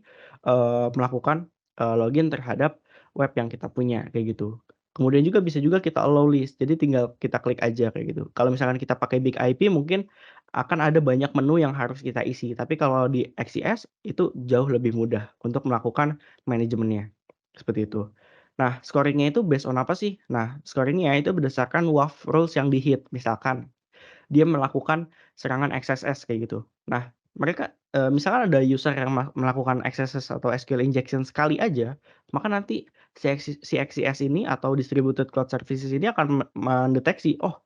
melakukan, login terhadap web yang kita punya, kayak gitu. Kemudian juga bisa juga kita allow list, jadi tinggal kita klik aja kayak gitu. Kalau misalkan kita pakai big IP mungkin akan ada banyak menu yang harus kita isi, tapi kalau di XCS itu jauh lebih mudah untuk melakukan manajemennya, seperti itu. Nah, scoring-nya itu based on apa sih? Nah, scoring-nya itu berdasarkan WAF rules yang di-hit. Misalkan dia melakukan serangan XSS kayak gitu. Nah, mereka, misalkan ada user yang melakukan XSS atau SQL injection sekali aja, maka nanti si XCS ini atau distributed cloud services ini akan mendeteksi, "Oh,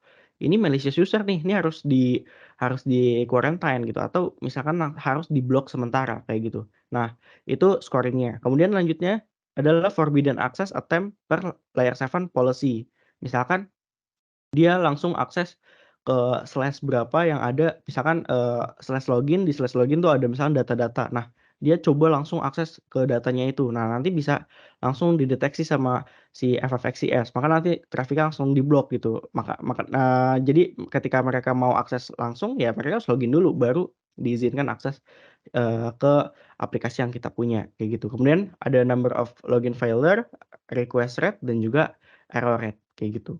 ini malicious user nih, ini harus di quarantine," gitu, atau misalkan harus diblok sementara kayak gitu. Nah, itu scoring-nya. Kemudian lanjutnya adalah forbidden access attempt per layer 7 policy. Misalkan dia langsung akses ke slash berapa yang ada misalkan, slash login, di slash login tuh ada misalkan data-data. Nah, dia coba langsung akses ke datanya itu. Nah, nanti bisa langsung dideteksi sama si FFXCS, maka nanti trafiknya langsung diblok gitu. Jadi ketika mereka mau akses langsung, ya mereka harus login dulu, baru diizinkan akses, ke aplikasi yang kita punya, kayak gitu. Kemudian ada number of login failure, request rate, dan juga error rate, kayak gitu.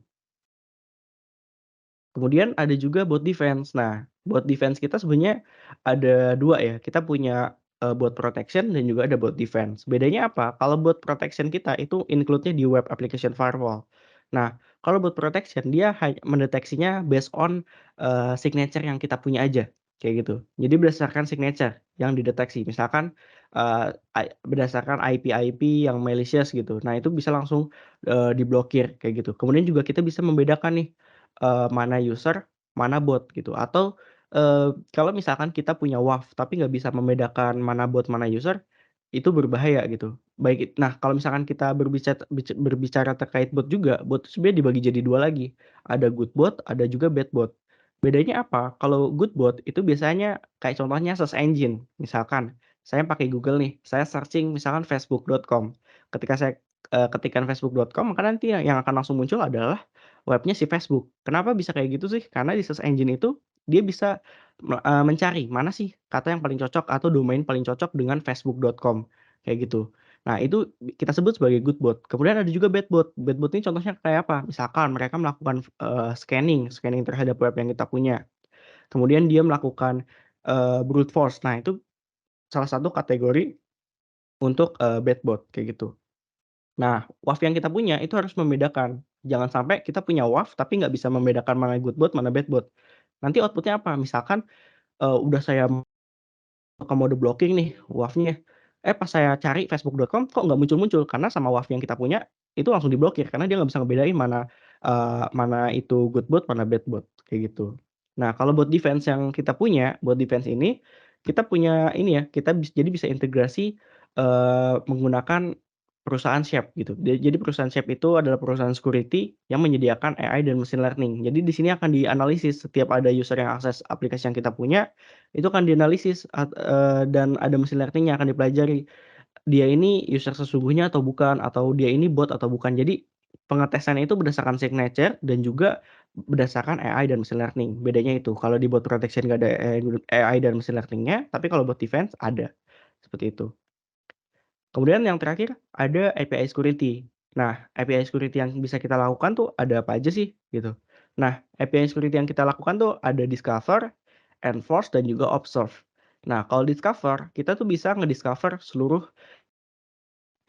Kemudian ada juga bot defense. Nah, bot defense kita sebenarnya ada 2 ya, kita punya, bot protection dan juga ada bot defense. Bedanya apa? Kalau bot protection kita itu include-nya di web application firewall. Nah, kalau bot protection dia mendeteksinya based on, signature yang kita punya aja, kayak gitu. Jadi berdasarkan signature yang dideteksi. Misalkan, berdasarkan IP-IP yang malicious gitu. Nah, itu bisa langsung, diblokir kayak gitu. Kemudian juga kita bisa membedakan nih, mana user, mana bot gitu atau, kalau misalkan kita punya WAF tapi nggak bisa membedakan mana bot, mana user, itu berbahaya gitu. Nah, kalau misalkan kita berbicara terkait bot juga, bot itu sebenarnya dibagi jadi 2 lagi, ada good bot, ada juga bad bot. Bedanya apa? Kalau good bot itu biasanya kayak contohnya search engine, misalkan saya pakai Google nih, saya searching misalkan facebook.com. Ketika saya, ketikkan facebook.com, maka nanti yang akan langsung muncul adalah webnya si Facebook. Kenapa bisa kayak gitu sih? Karena di search engine itu dia bisa mencari mana sih kata yang paling cocok atau domain paling cocok dengan facebook.com, kayak gitu. Nah, itu kita sebut sebagai good bot. Kemudian ada juga bad bot. Bad bot ini contohnya kayak apa? Misalkan mereka melakukan, scanning terhadap web yang kita punya. Kemudian dia melakukan, brute force. Nah, itu salah satu kategori untuk, bad bot, kayak gitu. Nah, WAF yang kita punya itu harus membedakan. Jangan sampai kita punya WAF tapi nggak bisa membedakan mana good bot, mana bad bot. Nanti output-nya apa? Misalkan, udah saya ke mode blocking nih WAF-nya, pas saya cari facebook.com kok nggak muncul-muncul, karena sama WAF yang kita punya itu langsung diblokir karena dia nggak bisa ngebedain mana itu good bot, mana bad bot, kayak gitu. Nah, kalau bot defense yang kita punya, bot defense ini kita punya ini ya, kita jadi bisa integrasi, menggunakan perusahaan Shape gitu. Jadi perusahaan Shape itu adalah perusahaan security yang menyediakan AI dan machine learning. Jadi di sini akan dianalisis setiap ada user yang akses aplikasi yang kita punya, itu akan dianalisis dan ada machine learning yang akan dipelajari. Dia ini user sesungguhnya atau bukan, atau dia ini bot atau bukan. Jadi pengetesannya itu berdasarkan signature dan juga berdasarkan AI dan machine learning. Bedanya itu, kalau di bot protection nggak ada AI dan machine learning-nya, tapi kalau bot defense ada, seperti itu. Kemudian yang terakhir ada API security. Nah, API security yang bisa kita lakukan tuh ada apa aja sih, gitu. Nah, API security yang kita lakukan tuh ada discover, enforce, dan juga observe. Nah, kalau discover, kita tuh bisa ngediscover seluruh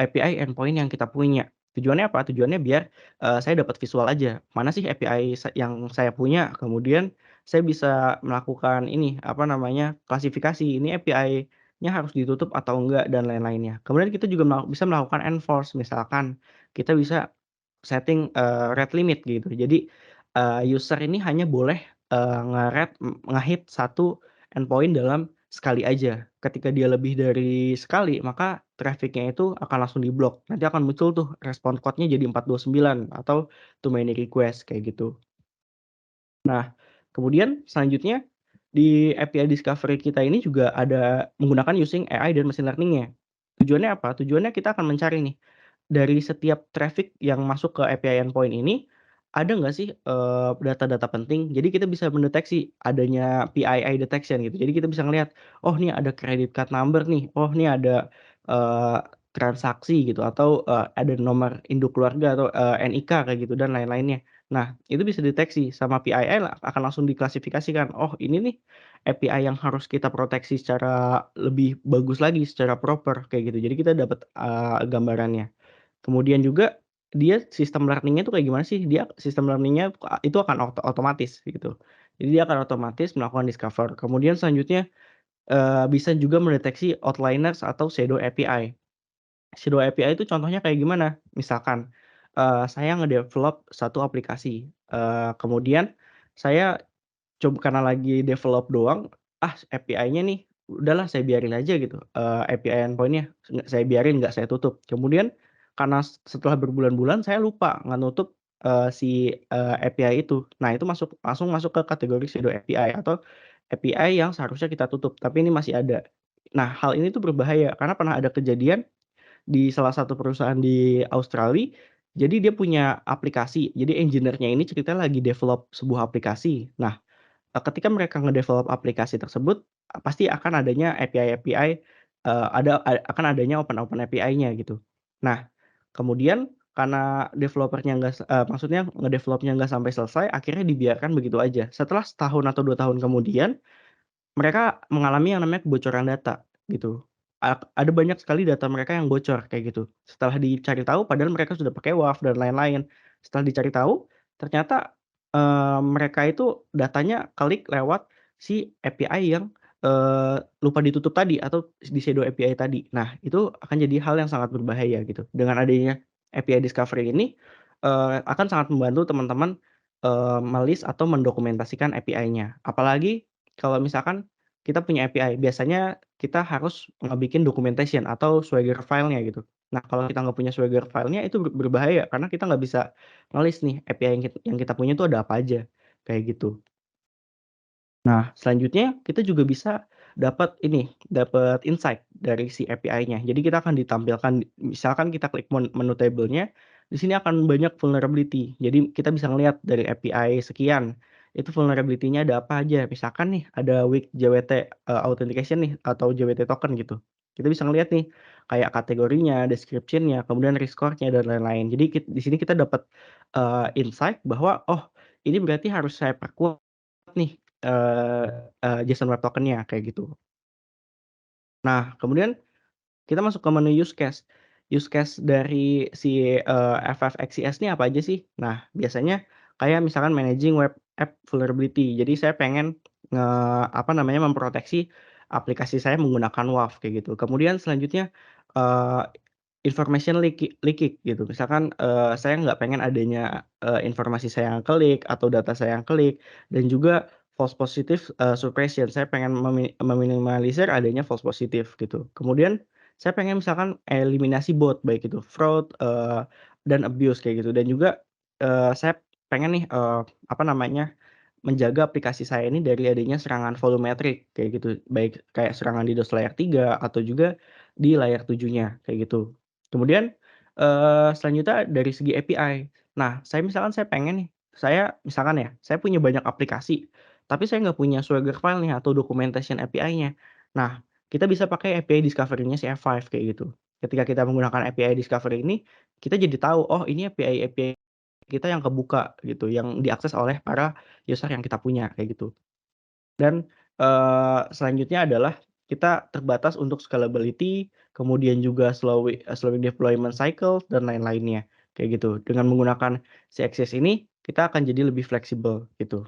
API endpoint yang kita punya. Tujuannya apa? Tujuannya biar, saya dapat visual aja, mana sih API yang saya punya, kemudian saya bisa melakukan ini, apa namanya, klasifikasi, ini API-nya harus ditutup atau enggak dan lain-lainnya. Kemudian kita juga bisa melakukan enforce, misalkan kita bisa setting, rate limit gitu. Jadi, user ini hanya boleh, nge-hit 1 endpoint dalam sekali aja. Ketika dia lebih dari sekali, maka traffic-nya itu akan langsung diblok. Nanti akan muncul tuh respon code-nya jadi 429 atau too many request kayak gitu. Nah, kemudian selanjutnya di API discovery kita ini juga ada menggunakan using AI dan machine learning-nya. Tujuannya apa? Tujuannya kita akan mencari nih, dari setiap traffic yang masuk ke API endpoint ini, ada nggak sih, data-data penting. Jadi kita bisa mendeteksi adanya PII detection gitu. Jadi kita bisa ngelihat, oh nih ada credit card number nih, oh nih ada, transaksi gitu atau, ada nomor induk keluarga atau, NIK kayak gitu dan lain-lainnya. Nah, itu bisa deteksi sama PII akan langsung diklasifikasikan, oh ini nih API yang harus kita proteksi secara lebih bagus lagi, secara proper kayak gitu. Jadi kita dapat, gambarannya. Kemudian juga dia sistem learning-nya tuh kayak gimana sih, dia sistem learning-nya itu akan otomatis gitu. Jadi dia akan otomatis melakukan discover. Kemudian selanjutnya, bisa juga mendeteksi outliners atau shadow API. Shadow API itu contohnya kayak gimana? Misalkan, saya nge-develop satu aplikasi, kemudian saya karena lagi develop doang, API-nya nih, udahlah saya biarin aja gitu, API endpoint-nya saya biarin, nggak saya tutup. Kemudian karena setelah berbulan-bulan saya lupa nggak nutup, API itu. Nah, itu langsung masuk ke kategori shadow API atau API yang seharusnya kita tutup, tapi ini masih ada. Nah, hal ini tuh berbahaya karena pernah ada kejadian di salah satu perusahaan di Australia, jadi dia punya aplikasi, jadi engineer-nya ini ceritanya lagi develop sebuah aplikasi. Nah, ketika mereka nge-develop aplikasi tersebut, pasti akan adanya API-API, akan adanya open API-nya gitu. Nah, kemudian karena maksudnya nge-develop-nya nggak sampai selesai, akhirnya dibiarkan begitu aja. Setelah setahun atau 2 tahun kemudian, mereka mengalami yang namanya kebocoran data, gitu. Ada banyak sekali data mereka yang bocor, kayak gitu. Setelah dicari tahu padahal mereka sudah pakai WAF dan lain-lain. Setelah dicari tahu, ternyata, mereka itu datanya ke-leak lewat si API yang, lupa ditutup tadi atau di shadow API tadi. Nah, itu akan jadi hal yang sangat berbahaya gitu. Dengan adanya API discovery ini, akan sangat membantu teman-teman, me-list atau mendokumentasikan API-nya. Apalagi kalau misalkan kita punya API, biasanya kita harus ngebikin documentation atau Swagger file-nya gitu. Nah, kalau kita nggak punya Swagger file-nya itu berbahaya karena kita nggak bisa nge-list nih API yang kita punya itu ada apa aja, kayak gitu. Nah, selanjutnya kita juga bisa dapat insight dari si API-nya. Jadi kita akan ditampilkan misalkan kita klik menu table-nya, di sini akan banyak vulnerability. Jadi kita bisa ngelihat dari API sekian, itu vulnerability-nya ada apa aja. Misalkan nih ada weak JWT, authentication nih atau JWT token gitu. Kita bisa ngelihat nih kayak kategorinya, description-nya, kemudian risk score-nya dan lain-lain. Jadi di sini kita dapat, insight bahwa, oh ini berarti harus saya perkuat nih, eee eee, JSON Web Token-nya kayak gitu. Nah, kemudian kita masuk ke menu use case. Use case dari si, FFXCS ini apa aja sih? Nah, biasanya kayak misalkan managing web app vulnerability. Jadi saya pengen apa namanya, memproteksi aplikasi saya menggunakan WAF kayak gitu. Kemudian selanjutnya, eee, information leaking gitu. Misalkan, saya nggak pengen adanya, informasi saya yang ke-leak atau data saya yang ke-leak dan juga false positive, suppression. Saya pengen meminimalisir adanya false positive gitu. Kemudian saya pengen misalkan eliminasi bot, baik itu fraud, dan abuse kayak gitu dan juga, saya pengen nih, apa namanya, menjaga aplikasi saya ini dari adanya serangan volumetrik kayak gitu, baik kayak serangan DDoS layer 3 atau juga di layer 7-nya kayak gitu. Kemudian, selanjutnya dari segi API. Nah, saya pengen nih, saya misalkan ya, saya punya banyak aplikasi, tapi saya nggak punya Swagger file nih atau documentation API-nya. Nah, kita bisa pakai API discovery-nya si F5 kayak gitu. Ketika kita menggunakan API discovery ini, kita jadi tahu, oh ini API kita yang kebuka gitu, yang diakses oleh para user yang kita punya, kayak gitu. Dan, selanjutnya adalah kita terbatas untuk scalability, kemudian juga slowing deployment cycle dan lain-lainnya, kayak gitu. Dengan menggunakan si Access ini, kita akan jadi lebih fleksibel, gitu.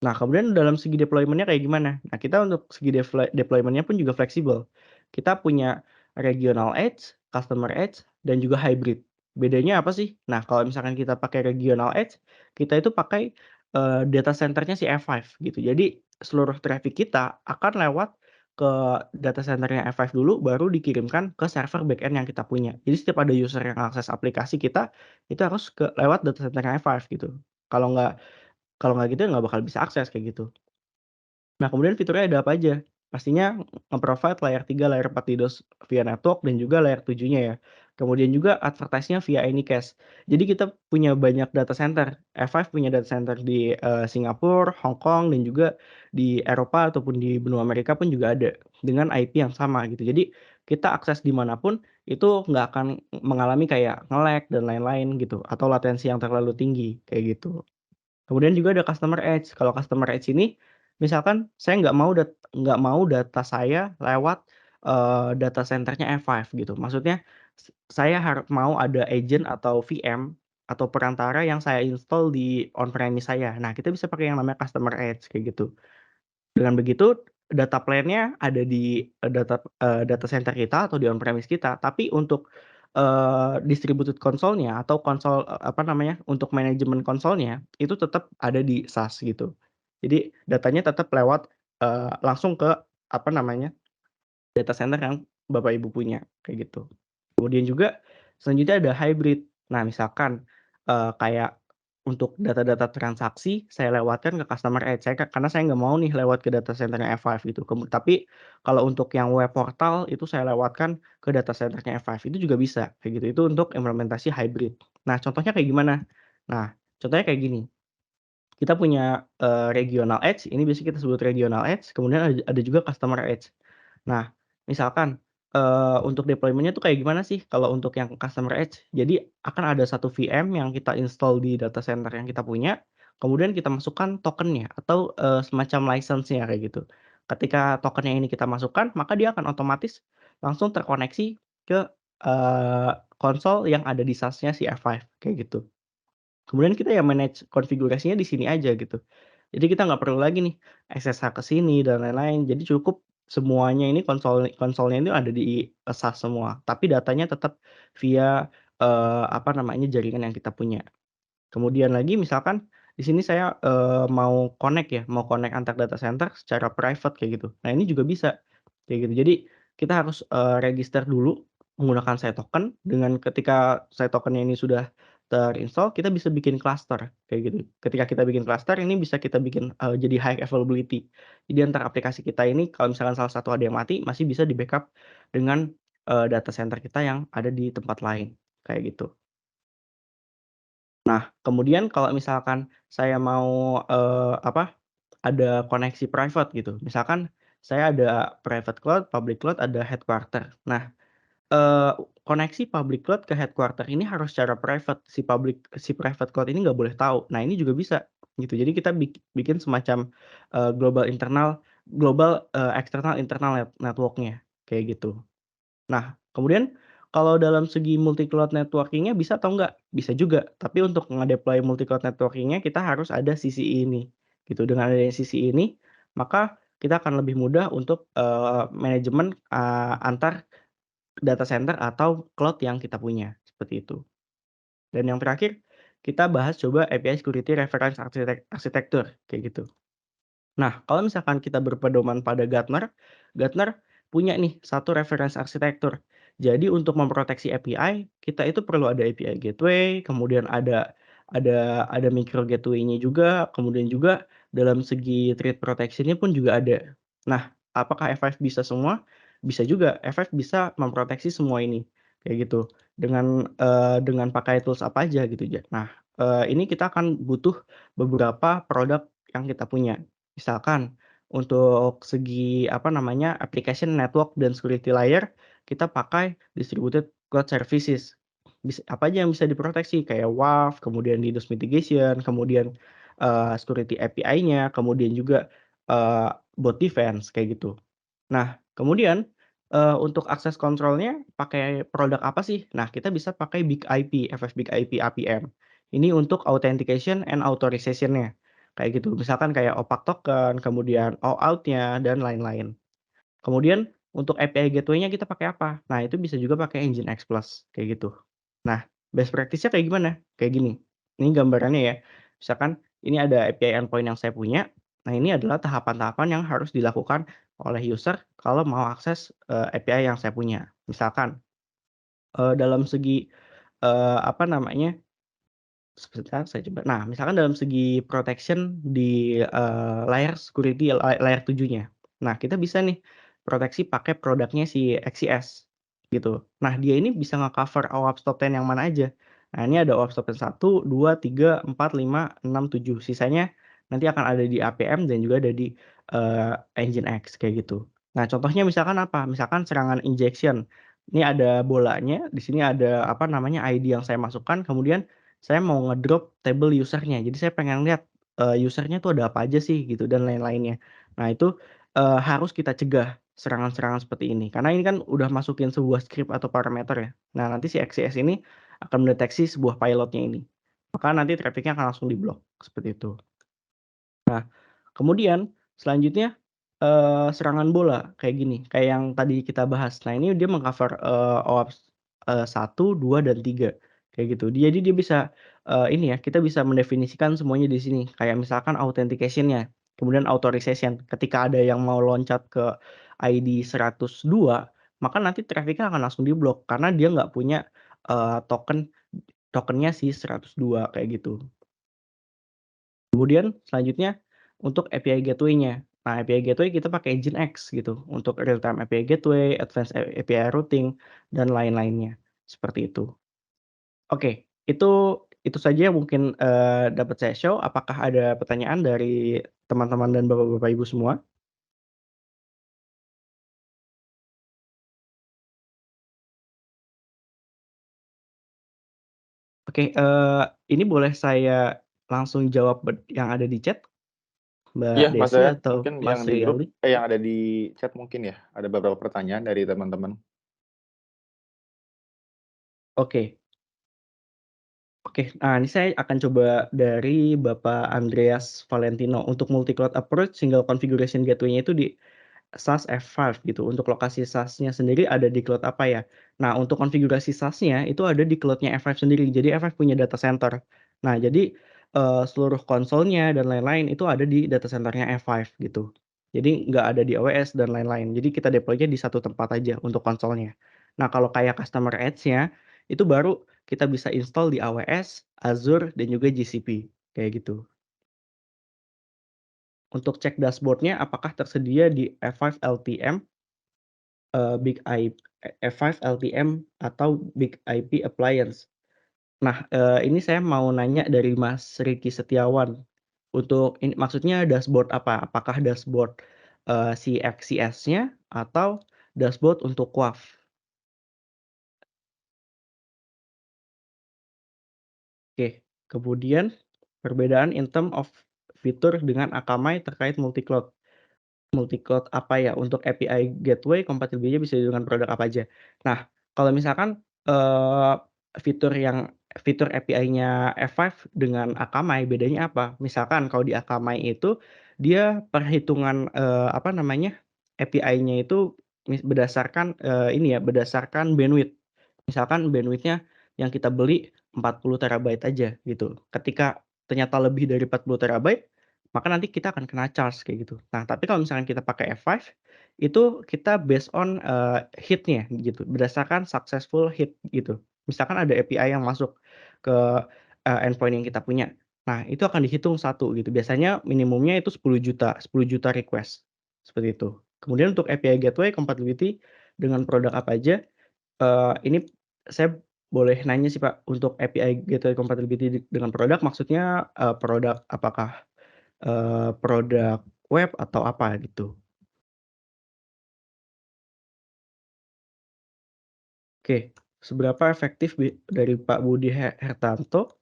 Nah, kemudian dalam segi deployment-nya kayak gimana? Nah, kita untuk segi deployment-nya pun juga fleksibel. Kita punya regional edge, customer edge, dan juga hybrid. Bedanya apa sih? Nah, kalau misalkan kita pakai regional edge, kita itu pakai, data center-nya si F5 gitu. Jadi seluruh traffic kita akan lewat ke data center-nya F5 dulu, baru dikirimkan ke server backend yang kita punya. Jadi setiap ada user yang akses aplikasi kita, itu harus lewat data center-nya F5 gitu. Kalau nggak kalau nggak gitu ya nggak bakal bisa akses kayak gitu. Nah, kemudian fiturnya ada apa aja? Pastinya nge-provide layer 3, layer 4 DDoS via network dan juga layer 7-nya ya. Kemudian juga advertise-nya via Anycast. Jadi kita punya banyak data center. F5 punya data center di Singapura, Hong Kong, dan juga di Eropa ataupun di benua Amerika pun juga ada dengan IP yang sama gitu. Jadi kita akses dimanapun itu nggak akan mengalami kayak nge-lag dan lain-lain gitu atau latensi yang terlalu tinggi kayak gitu. Kemudian juga ada customer edge. Kalau customer edge ini, misalkan saya nggak mau data saya lewat, data centernya F5 gitu. Maksudnya saya mau ada agent atau VM atau perantara yang saya install di on-premise saya. Nah, kita bisa pakai yang namanya customer edge kayak gitu. Dengan begitu, data plan-nya ada di, data center kita atau di on-premise kita, tapi untuk, distributed console-nya atau konsol, apa namanya, untuk manajemen konsolnya, itu tetap ada di SaaS gitu. Jadi datanya tetap lewat, langsung ke, apa namanya, data center yang Bapak Ibu punya, kayak gitu. Kemudian juga selanjutnya ada hybrid. Nah, misalkan, kayak untuk data-data transaksi saya lewatkan ke customer edge, karena saya nggak mau nih lewat ke data center-nya F5 gitu. Tapi kalau untuk yang web portal itu saya lewatkan ke data center-nya F5, itu juga bisa, kayak gitu. Itu untuk implementasi hybrid. Nah, contohnya kayak gimana? Nah, contohnya kayak gini, kita punya, regional edge, ini biasanya kita sebut regional edge, kemudian ada juga customer edge. Nah, misalkan, untuk deployment-nya tuh kayak gimana sih kalau untuk yang customer edge? Jadi akan ada satu VM yang kita install di data center yang kita punya, kemudian kita masukkan token-nya atau, semacam license-nya kayak gitu. Ketika token-nya ini kita masukkan, maka dia akan otomatis langsung terkoneksi ke, konsol yang ada di SaaS-nya si F5 kayak gitu. Kemudian kita ya manage konfigurasinya di sini aja gitu. Jadi kita nggak perlu lagi nih SSH ke sini dan lain-lain. Jadi cukup semuanya ini konsolnya itu ada di SaaS semua, tapi datanya tetap via, apa namanya, jaringan yang kita punya. Kemudian lagi misalkan di sini saya, mau connect antar data center secara private kayak gitu. Nah, ini juga bisa kayak gitu. Jadi kita harus, register dulu menggunakan token dengan ketika token-nya ini sudah terinstall, kita bisa bikin cluster kayak gitu. Ketika kita bikin cluster ini bisa kita bikin, jadi high availability. Jadi antar aplikasi kita ini kalau misalkan salah satu ada yang mati, masih bisa di-backup dengan, data center kita yang ada di tempat lain, kayak gitu. Nah, kemudian kalau misalkan saya mau, ada koneksi private gitu, misalkan saya ada private cloud, public cloud, ada headquarter. Nah, koneksi public cloud ke headquarter ini harus secara private, si private cloud ini nggak boleh tahu. Nah, ini juga bisa gitu. Jadi kita bikin semacam, external internal network-nya, kayak gitu. Nah, kemudian kalau dalam segi multi cloud networking-nya bisa atau enggak? Bisa juga, tapi untuk nge-deploy multi cloud networking-nya kita harus ada CCI ini, gitu. Dengan adanya CCI ini, maka kita akan lebih mudah untuk, manajemen, antar data center atau cloud yang kita punya, seperti itu. Dan yang terakhir, kita bahas coba API Security Reference Architecture, kayak gitu. Nah, kalau misalkan kita berpedoman pada Gartner, Gartner punya nih satu reference arsitektur. Jadi untuk memproteksi API, kita itu perlu ada API gateway, kemudian ada micro gateway-nya juga, kemudian juga dalam segi threat protection-nya pun juga ada. Nah, apakah F5 bisa semua? Bisa juga, F5 bisa memproteksi semua ini, kayak gitu. Dengan pakai tools apa aja gitu ya. Nah, ini kita akan butuh beberapa produk yang kita punya. Misalkan untuk segi, apa namanya, application network dan security layer, kita pakai distributed cloud services. Apa aja yang bisa diproteksi, kayak WAF, kemudian DDoS mitigation, kemudian, security API-nya, kemudian juga, bot defense, kayak gitu. Nah, kemudian, untuk akses kontrolnya pakai produk apa sih? Nah, kita bisa pakai BigIP, FF BigIP APM. Ini untuk authentication and authorization-nya, kayak gitu. Misalkan kayak OPAC token, kemudian OAuth-nya, dan lain-lain. Kemudian untuk API gateway-nya kita pakai apa? Nah, itu bisa juga pakai Nginx Plus, kayak gitu. Nah, best practice-nya kayak gimana? Kayak gini, ini gambarannya ya. Misalkan ini ada API endpoint yang saya punya, nah ini adalah tahapan-tahapan yang harus dilakukan oleh user kalau mau akses, API yang saya punya. Misalkan, dalam segi, apa namanya, sebentar saya coba. Nah, misalkan dalam segi protection di, layer security layer 7-nya. Nah, kita bisa nih proteksi pakai produknya si XCS. gitu. Nah, dia ini bisa nge-cover OWASP top 10 yang mana aja. Nah, ini ada OWASP top 10 1, 2, 3, 4, 5, 6, 7. Sisanya nanti akan ada di APM dan juga ada di Nginx kayak gitu. Nah, contohnya misalkan apa? Misalkan serangan injection. Ini ada bolanya, di sini ada apa namanya ID yang saya masukkan, kemudian saya mau ngedrop table usernya. Jadi saya pengen lihat usernya tuh ada apa aja sih gitu dan lain-lainnya. Nah, itu harus kita cegah serangan-serangan seperti ini. Karena ini kan udah masukin sebuah script atau parameter ya. Nah, nanti si XCS ini akan mendeteksi sebuah pilotnya ini. Maka nanti trafficnya akan langsung diblok, seperti itu. Nah, kemudian selanjutnya serangan bola kayak gini, kayak yang tadi kita bahas. Nah, ini dia meng-cover OWASP 1, 2, dan 3 kayak gitu. Jadi dia bisa ini ya, kita bisa mendefinisikan semuanya di sini. Kayak misalkan authentication-nya, kemudian authorization. Ketika ada yang mau loncat ke ID 102, maka nanti traffic-nya akan langsung diblok karena dia nggak punya tokennya si 102 kayak gitu. Kemudian selanjutnya untuk API gateway-nya. Nah, API gateway kita pakai Nginx gitu untuk real time API gateway, advanced API routing, dan lain-lainnya, seperti itu. Oke, itu saja yang mungkin dapat saya show. Apakah ada pertanyaan dari teman-teman dan Bapak-bapak Ibu semua? Oke, ini boleh saya langsung jawab yang ada di chat, Mbak Iya, Mas Desi Dayat, atau mungkin Mas yang di grup, Rialdi? yang ada di chat mungkin ya, ada beberapa pertanyaan dari teman-teman. Oke. Oke, nah ini saya akan coba dari Bapak Andreas Valentino. Untuk multi-cloud approach, single configuration gateway-nya itu di SAS F5 gitu. Untuk lokasi SAS-nya sendiri ada di cloud apa ya? Nah, untuk konfigurasi SAS-nya itu ada di cloud-nya F5 sendiri. Jadi F5 punya data center. Nah, jadi seluruh konsolnya dan lain-lain itu ada di data center-nya F5 gitu. Jadi nggak ada di AWS dan lain-lain. Jadi kita deploy-nya di satu tempat aja untuk konsolnya. Nah, kalau kayak customer edge-nya itu baru kita bisa install di AWS, Azure, dan juga GCP kayak gitu. Untuk cek dashboard-nya apakah tersedia di F5 LTM, Big I F5 LTM atau Big IP Appliance. Nah, ini saya mau nanya dari Mas Riki Setiawan. Untuk ini maksudnya dashboard apa? Apakah dashboard si XCS-nya atau dashboard untuk WAF? Oke, kemudian perbedaan in term of fitur dengan Akamai terkait multi-cloud. Multi-cloud apa ya, untuk API gateway kompatibilnya bisa dengan produk apa aja. Nah, kalau misalkan, fitur API-nya F5 dengan Akamai bedanya apa? Misalkan kalau di Akamai itu dia perhitungan, apa namanya, API-nya itu berdasarkan, ini ya, berdasarkan bandwidth. Misalkan bandwidth-nya yang kita beli 40 terabyte aja gitu. Ketika ternyata lebih dari 40 terabyte, maka nanti kita akan kena charge kayak gitu. Nah, tapi kalau misalkan kita pakai F5, itu kita based on, hit-nya gitu, berdasarkan successful hit gitu. Misalkan ada API yang masuk ke, endpoint yang kita punya. Nah, itu akan dihitung satu gitu, biasanya minimumnya itu 10 juta request, seperti itu. Kemudian untuk API gateway compatibility dengan produk apa aja, ini saya boleh nanya sih, Pak, untuk API gateway compatibility dengan produk maksudnya, produk apakah produk web atau apa gitu. Oke, seberapa efektif dari Pak Budi Hertanto,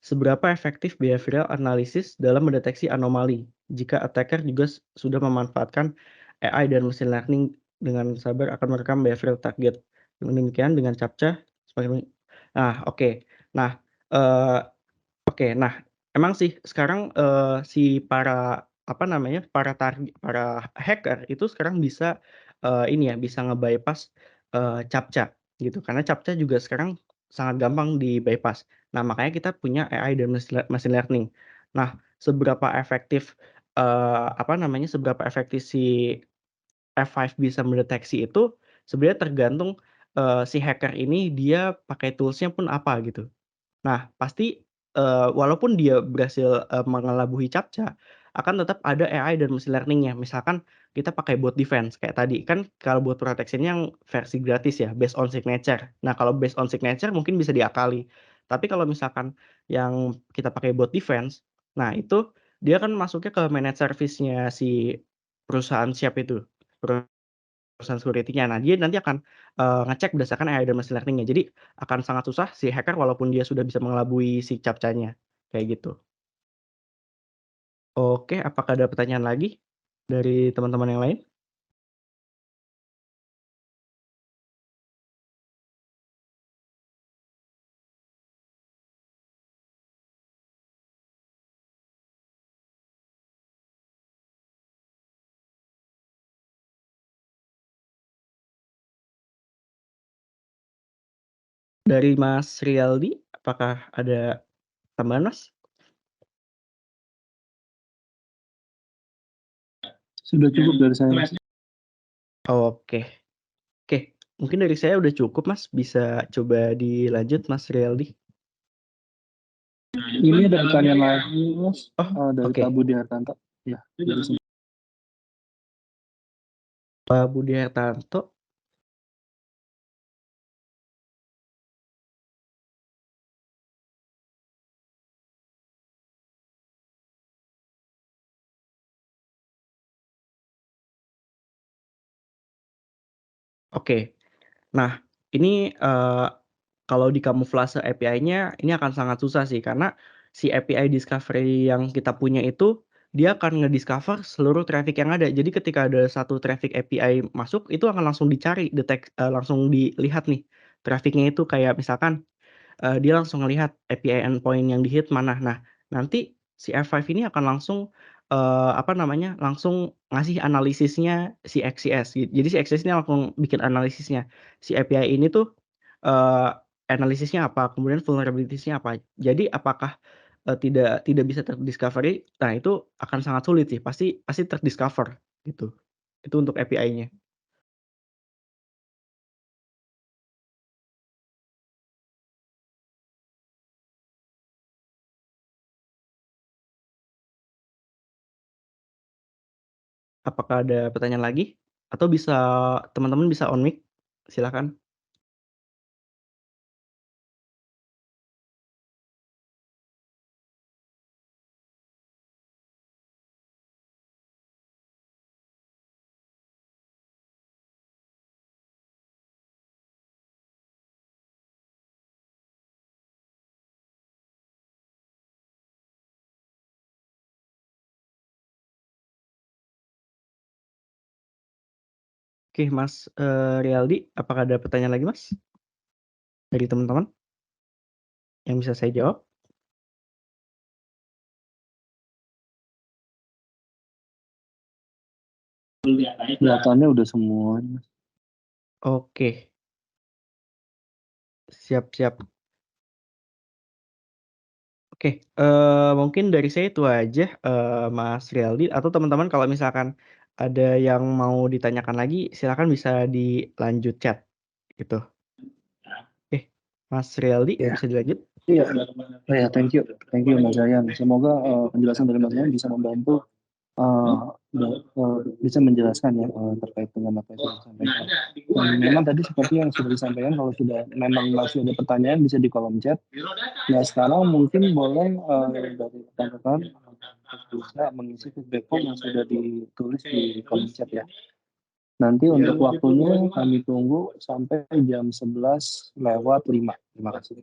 seberapa efektif behavioral analysis dalam mendeteksi anomali jika attacker juga sudah memanfaatkan AI dan machine learning dengan sabar akan merekam behavioral target. Dengan demikian dengan CAPTCHA semakin nah, oke. Nah, eee Oke, nah, emang sih sekarang, si para, apa namanya, para hacker itu sekarang bisa, ini ya, bisa nge-bypass, CAPTCHA gitu, karena CAPTCHA juga sekarang sangat gampang di-bypass. Nah, makanya kita punya AI dan machine learning. Nah, seberapa efektif, apa namanya, seberapa efektif si F5 bisa mendeteksi itu sebenarnya tergantung, si hacker ini dia pakai tools-nya pun apa gitu. Nah, pasti, walaupun dia berhasil, mengelabuhi CAPTCHA, akan tetap ada AI dan machine learning-nya. Misalkan kita pakai bot defense kayak tadi, kan kalau bot protection yang versi gratis ya, based on signature. Nah, kalau based on signature mungkin bisa diakali. Tapi kalau misalkan yang kita pakai bot defense, nah itu dia kan masuknya ke managed service-nya si perusahaan siap itu, perusahaan security-nya. Nah, dia nanti akan, ngecek berdasarkan AI dan machine learning-nya. Jadi akan sangat susah si hacker walaupun dia sudah bisa mengelabui si captcha-nya, kayak gitu. Oke, apakah ada pertanyaan lagi dari teman-teman yang lain? Dari Mas Riyaldi, apakah ada tambahan, Mas? Sudah cukup dari saya, Mas. Oke. Oke, mungkin dari saya udah cukup, Mas. Bisa coba dilanjut, Mas Riyaldi. Ini ada pertanyaan lagi, Mas, Oh, dari oke. Pak Budi Hartanto. Ya, dari sini. Pak Budi Hartanto. Oke. Nah, ini, kalau dikamuflase API-nya ini akan sangat susah sih, karena si API discovery yang kita punya itu, dia akan ngediscover seluruh traffic yang ada. Jadi ketika ada satu traffic API masuk, itu akan langsung dicari, langsung dilihat nih, traffic-nya itu kayak misalkan, dia langsung ngelihat API endpoint yang di-hit mana. Nah, nanti si F5 ini akan langsung, apa namanya, langsung ngasih analisisnya si XCS. Jadi si XCS ini langsung bikin analisisnya. Si API ini tuh, eee, analisisnya apa, kemudian vulnerabilities-nya apa. Jadi apakah, tidak bisa ter-discovery, nah itu akan sangat sulit sih, pasti pasti ter-discover, gitu. Itu untuk API-nya. Apakah ada pertanyaan lagi? Atau bisa teman-teman bisa on mic, silakan. Oke, Mas, Riyaldi, apakah ada pertanyaan lagi, Mas? Dari teman-teman? Yang bisa saya jawab? Kelihatannya udah semua, Mas. Oke. Siap siap. Oke, mungkin dari saya itu aja, Mas Riyaldi, atau teman-teman kalau misalkan ada yang mau ditanyakan lagi, silakan bisa dilanjut chat, gitu. Oke, Mas Riyaldi Ya. bisa dilanjut? Iya. Ya, thank you Mas Zayan. Semoga, penjelasan dari Mas Zayan bisa membantu, bisa menjelaskan ya, terkait dengan apa yang sudah disampaikan. Memang tadi seperti yang sudah disampaikan, kalau sudah memang masih ada pertanyaan bisa di kolom chat. Nah, sekarang mungkin boleh, dari rekan-rekan, bisa mengisi feedback form yang sudah ditulis di kolom chat ya. Nanti untuk waktunya kami tunggu sampai jam 11:05. Terima kasih.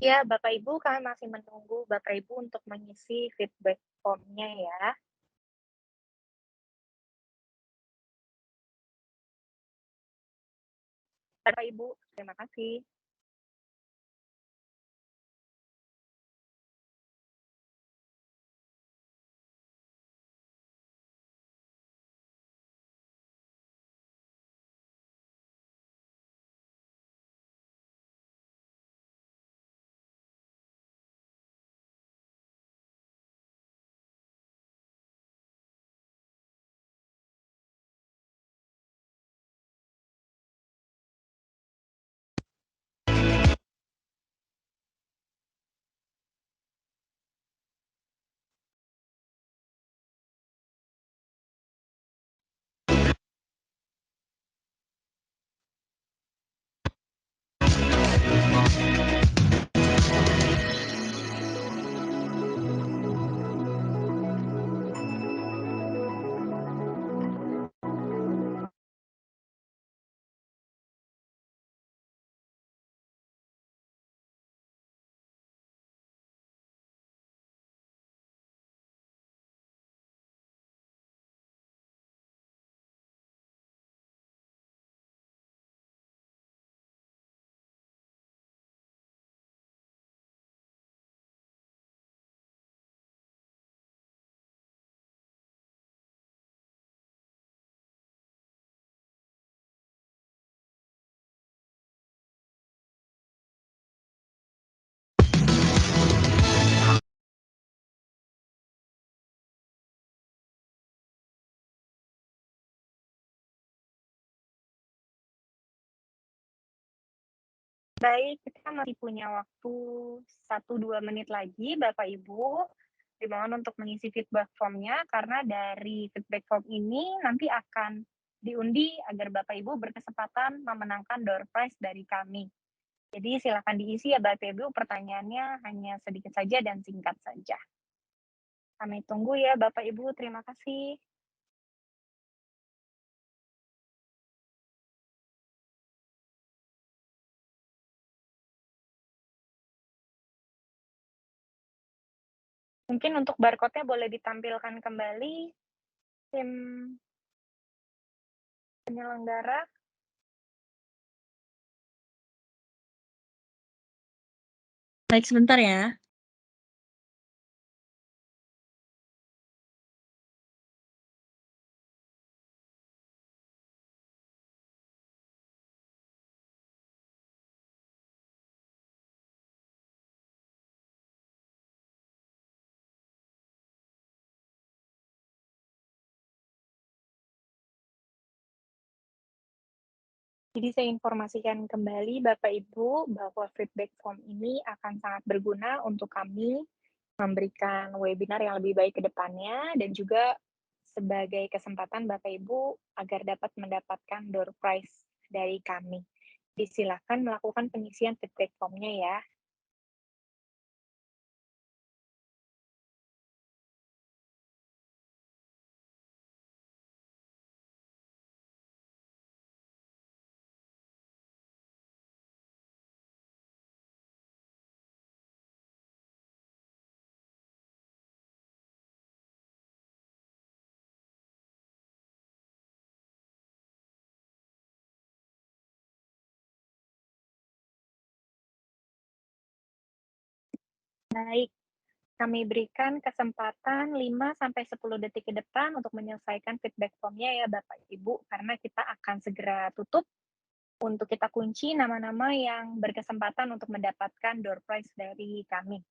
Ya, Bapak Ibu, kami masih menunggu Bapak Ibu untuk mengisi feedback form-nya ya. Bapak Ibu, terima kasih. Baik, kita masih punya waktu 1-2 menit lagi, Bapak Ibu. Dimohon untuk mengisi feedback form-nya, karena dari feedback form ini nanti akan diundi agar Bapak Ibu berkesempatan memenangkan door prize dari kami. Jadi silakan diisi ya Bapak Ibu, pertanyaannya hanya sedikit saja dan singkat saja. Kami tunggu ya Bapak Ibu, terima kasih. Mungkin untuk barcode-nya boleh ditampilkan kembali, tim penyelenggara. Baik, sebentar ya. Jadi saya informasikan kembali Bapak Ibu bahwa feedback form ini akan sangat berguna untuk kami memberikan webinar yang lebih baik ke depannya dan juga sebagai kesempatan Bapak Ibu agar dapat mendapatkan door prize dari kami. Silakan melakukan pengisian feedback form-nya ya. Baik, kami berikan kesempatan 5-10 detik ke depan untuk menyelesaikan feedback form-nya ya Bapak Ibu, karena kita akan segera tutup untuk kita kunci nama-nama yang berkesempatan untuk mendapatkan door prize dari kami.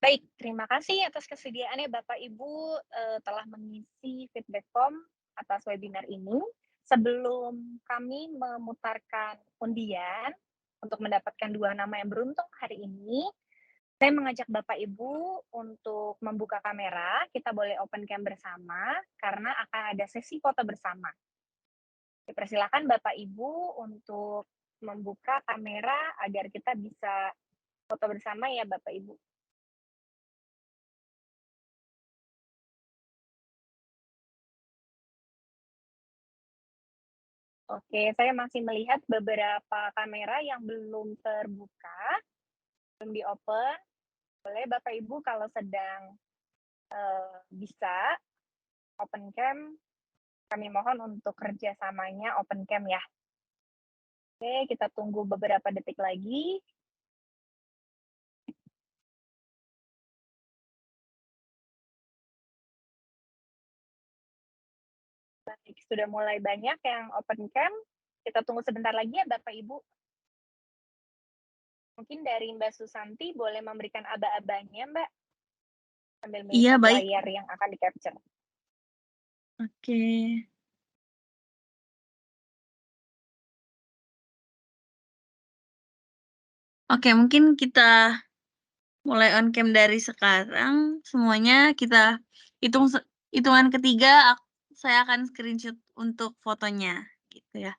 Baik, terima kasih atas kesediaannya Bapak Ibu telah mengisi feedback form atas webinar ini. Sebelum kami memutarkan undian untuk mendapatkan 2 nama yang beruntung hari ini, saya mengajak Bapak Ibu untuk membuka kamera, kita boleh open cam bersama, karena akan ada sesi foto bersama. Dipersilakan Bapak Ibu untuk membuka kamera agar kita bisa foto bersama ya Bapak Ibu. Oke, saya masih melihat beberapa kamera yang belum terbuka, belum di-open. Boleh Bapak Ibu kalau sedang bisa open cam, kami mohon untuk kerjasamanya open cam ya. Oke, kita tunggu beberapa detik lagi. Baik, sudah mulai banyak yang open cam. Kita tunggu sebentar lagi ya Bapak Ibu. Mungkin dari Mbak Susanti boleh memberikan aba-abanya Mbak, sambil Iya, melihat baik. layar yang akan di-capture. Oke. Oke, mungkin kita mulai on cam dari sekarang. Semuanya kita hitungan ketiga saya akan screenshot untuk fotonya gitu ya.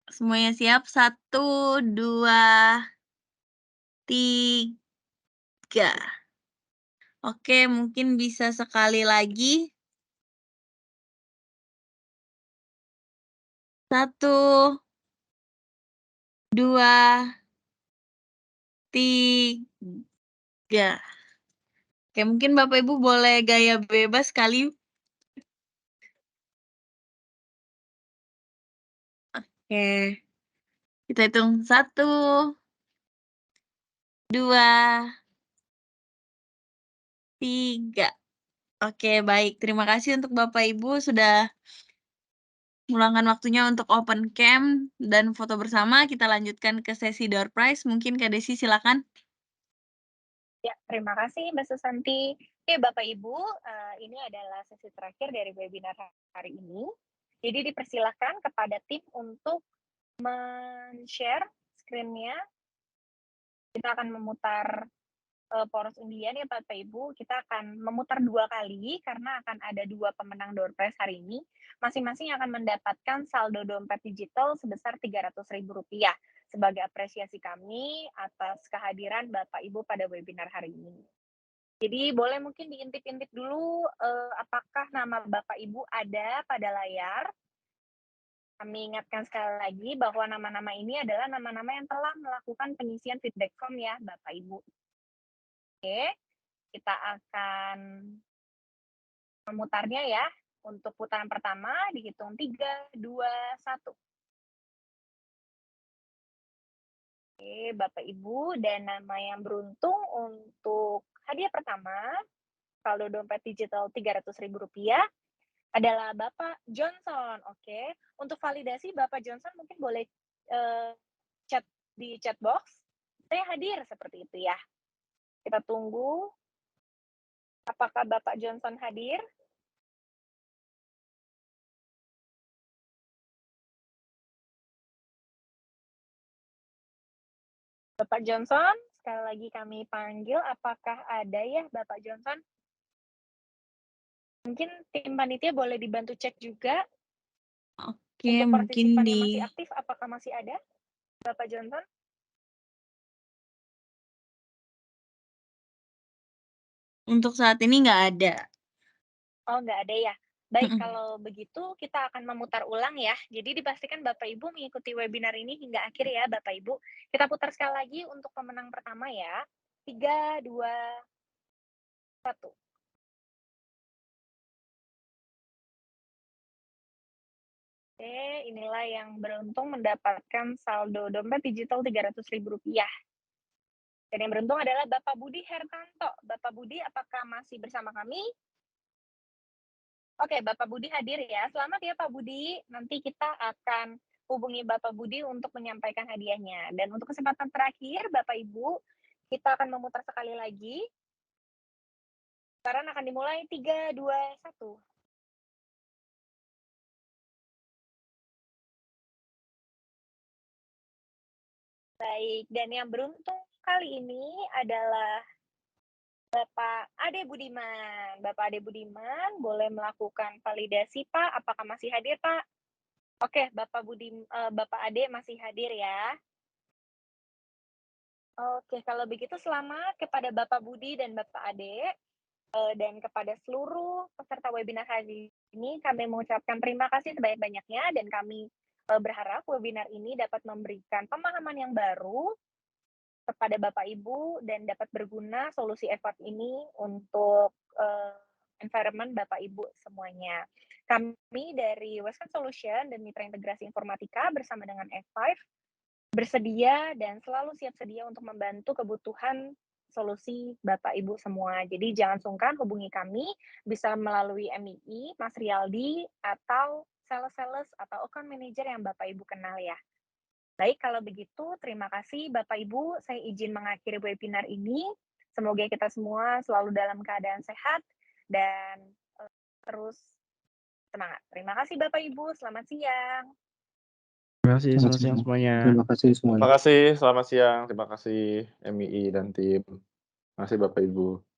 Semuanya siap? 1, 2, 3. Oke, mungkin bisa sekali lagi. 1, 2, 3. Oke, mungkin Bapak Ibu boleh gaya bebas kali. Oke. Kita hitung 1, 2, 3. Oke, baik. Terima kasih untuk Bapak Ibu sudah meluangkan waktunya untuk open cam dan foto bersama. Kita lanjutkan ke sesi door prize. Mungkin Kak Desi silakan. Ya, terima kasih Mbak Susanti. Oke, Bapak Ibu, ini adalah sesi terakhir dari webinar hari ini. Jadi dipersilakan kepada tim untuk men-share screen-nya. Kita akan memutar poros undian ya Bapak Ibu. Kita akan memutar 2 kali karena akan ada 2 pemenang door prize hari ini. Masing-masing akan mendapatkan saldo dompet digital sebesar Rp300.000 sebagai apresiasi kami atas kehadiran Bapak Ibu pada webinar hari ini. Jadi boleh mungkin diintip-intip dulu apakah nama Bapak Ibu ada pada layar. Kami ingatkan sekali lagi bahwa nama-nama ini adalah nama-nama yang telah melakukan pengisian feedback form ya Bapak Ibu. Oke, kita akan memutarnya ya. Untuk putaran pertama dihitung 3, 2, 1. Oke, Bapak Ibu, dan nama yang beruntung untuk hadiah pertama, saldo dompet digital Rp300.000 adalah Bapak Johnson. Oke, untuk validasi Bapak Johnson mungkin boleh chat di chat box. Saya hadir seperti itu ya. Kita tunggu apakah Bapak Johnson hadir. Bapak Johnson, sekali lagi kami panggil, apakah ada ya Bapak Johnson? Mungkin tim panitia boleh dibantu cek juga. Oke, Untuk mungkin partisipan yang masih aktif, apakah masih ada Bapak Johnson? Untuk saat ini nggak ada. Oh, nggak ada ya. Baik, kalau begitu kita akan memutar ulang ya. Jadi dipastikan Bapak Ibu mengikuti webinar ini hingga akhir ya Bapak Ibu. Kita putar sekali lagi untuk pemenang pertama ya. 3, 2, 1. Oke, inilah yang beruntung mendapatkan saldo dompet digital Rp300.000. Dan yang beruntung adalah Bapak Budi Hertanto. Bapak Budi, apakah masih bersama kami? Oke, Bapak Budi hadir ya. Selamat ya Pak Budi. Nanti kita akan hubungi Bapak Budi untuk menyampaikan hadiahnya. Dan untuk kesempatan terakhir, Bapak Ibu, kita akan memutar sekali lagi. Sekarang akan dimulai 3, 2, 1. Baik, dan yang beruntung kali ini adalah Bapak Ade Budiman. Bapak Ade Budiman boleh melakukan validasi Pak. Apakah masih hadir Pak? Oke, Bapak Ade masih hadir ya? Oke, kalau begitu selamat kepada Bapak Budi dan Bapak Ade, dan kepada seluruh peserta webinar hari ini kami mengucapkan terima kasih sebanyak-banyaknya dan kami, berharap webinar ini dapat memberikan pemahaman yang baru kepada Bapak Ibu dan dapat berguna solusi effort ini untuk, environment Bapak Ibu semuanya. Kami dari Western Solution dan Mitra Integrasi Informatika bersama dengan F5 bersedia dan selalu siap sedia untuk membantu kebutuhan solusi Bapak Ibu semua. Jadi jangan sungkan hubungi kami, bisa melalui MII, Mas Rialdi, atau sales-sales atau account manager yang Bapak Ibu kenal ya. Baik, kalau begitu terima kasih Bapak Ibu, saya izin mengakhiri webinar ini. Semoga kita semua selalu dalam keadaan sehat dan terus semangat. Terima kasih Bapak Ibu, selamat siang. Terima kasih, Terima selamat kasih. siang semuanya. Terima kasih Terima semuanya. kasih, selamat siang. Terima kasih MII dan tim. Terima kasih Bapak Ibu.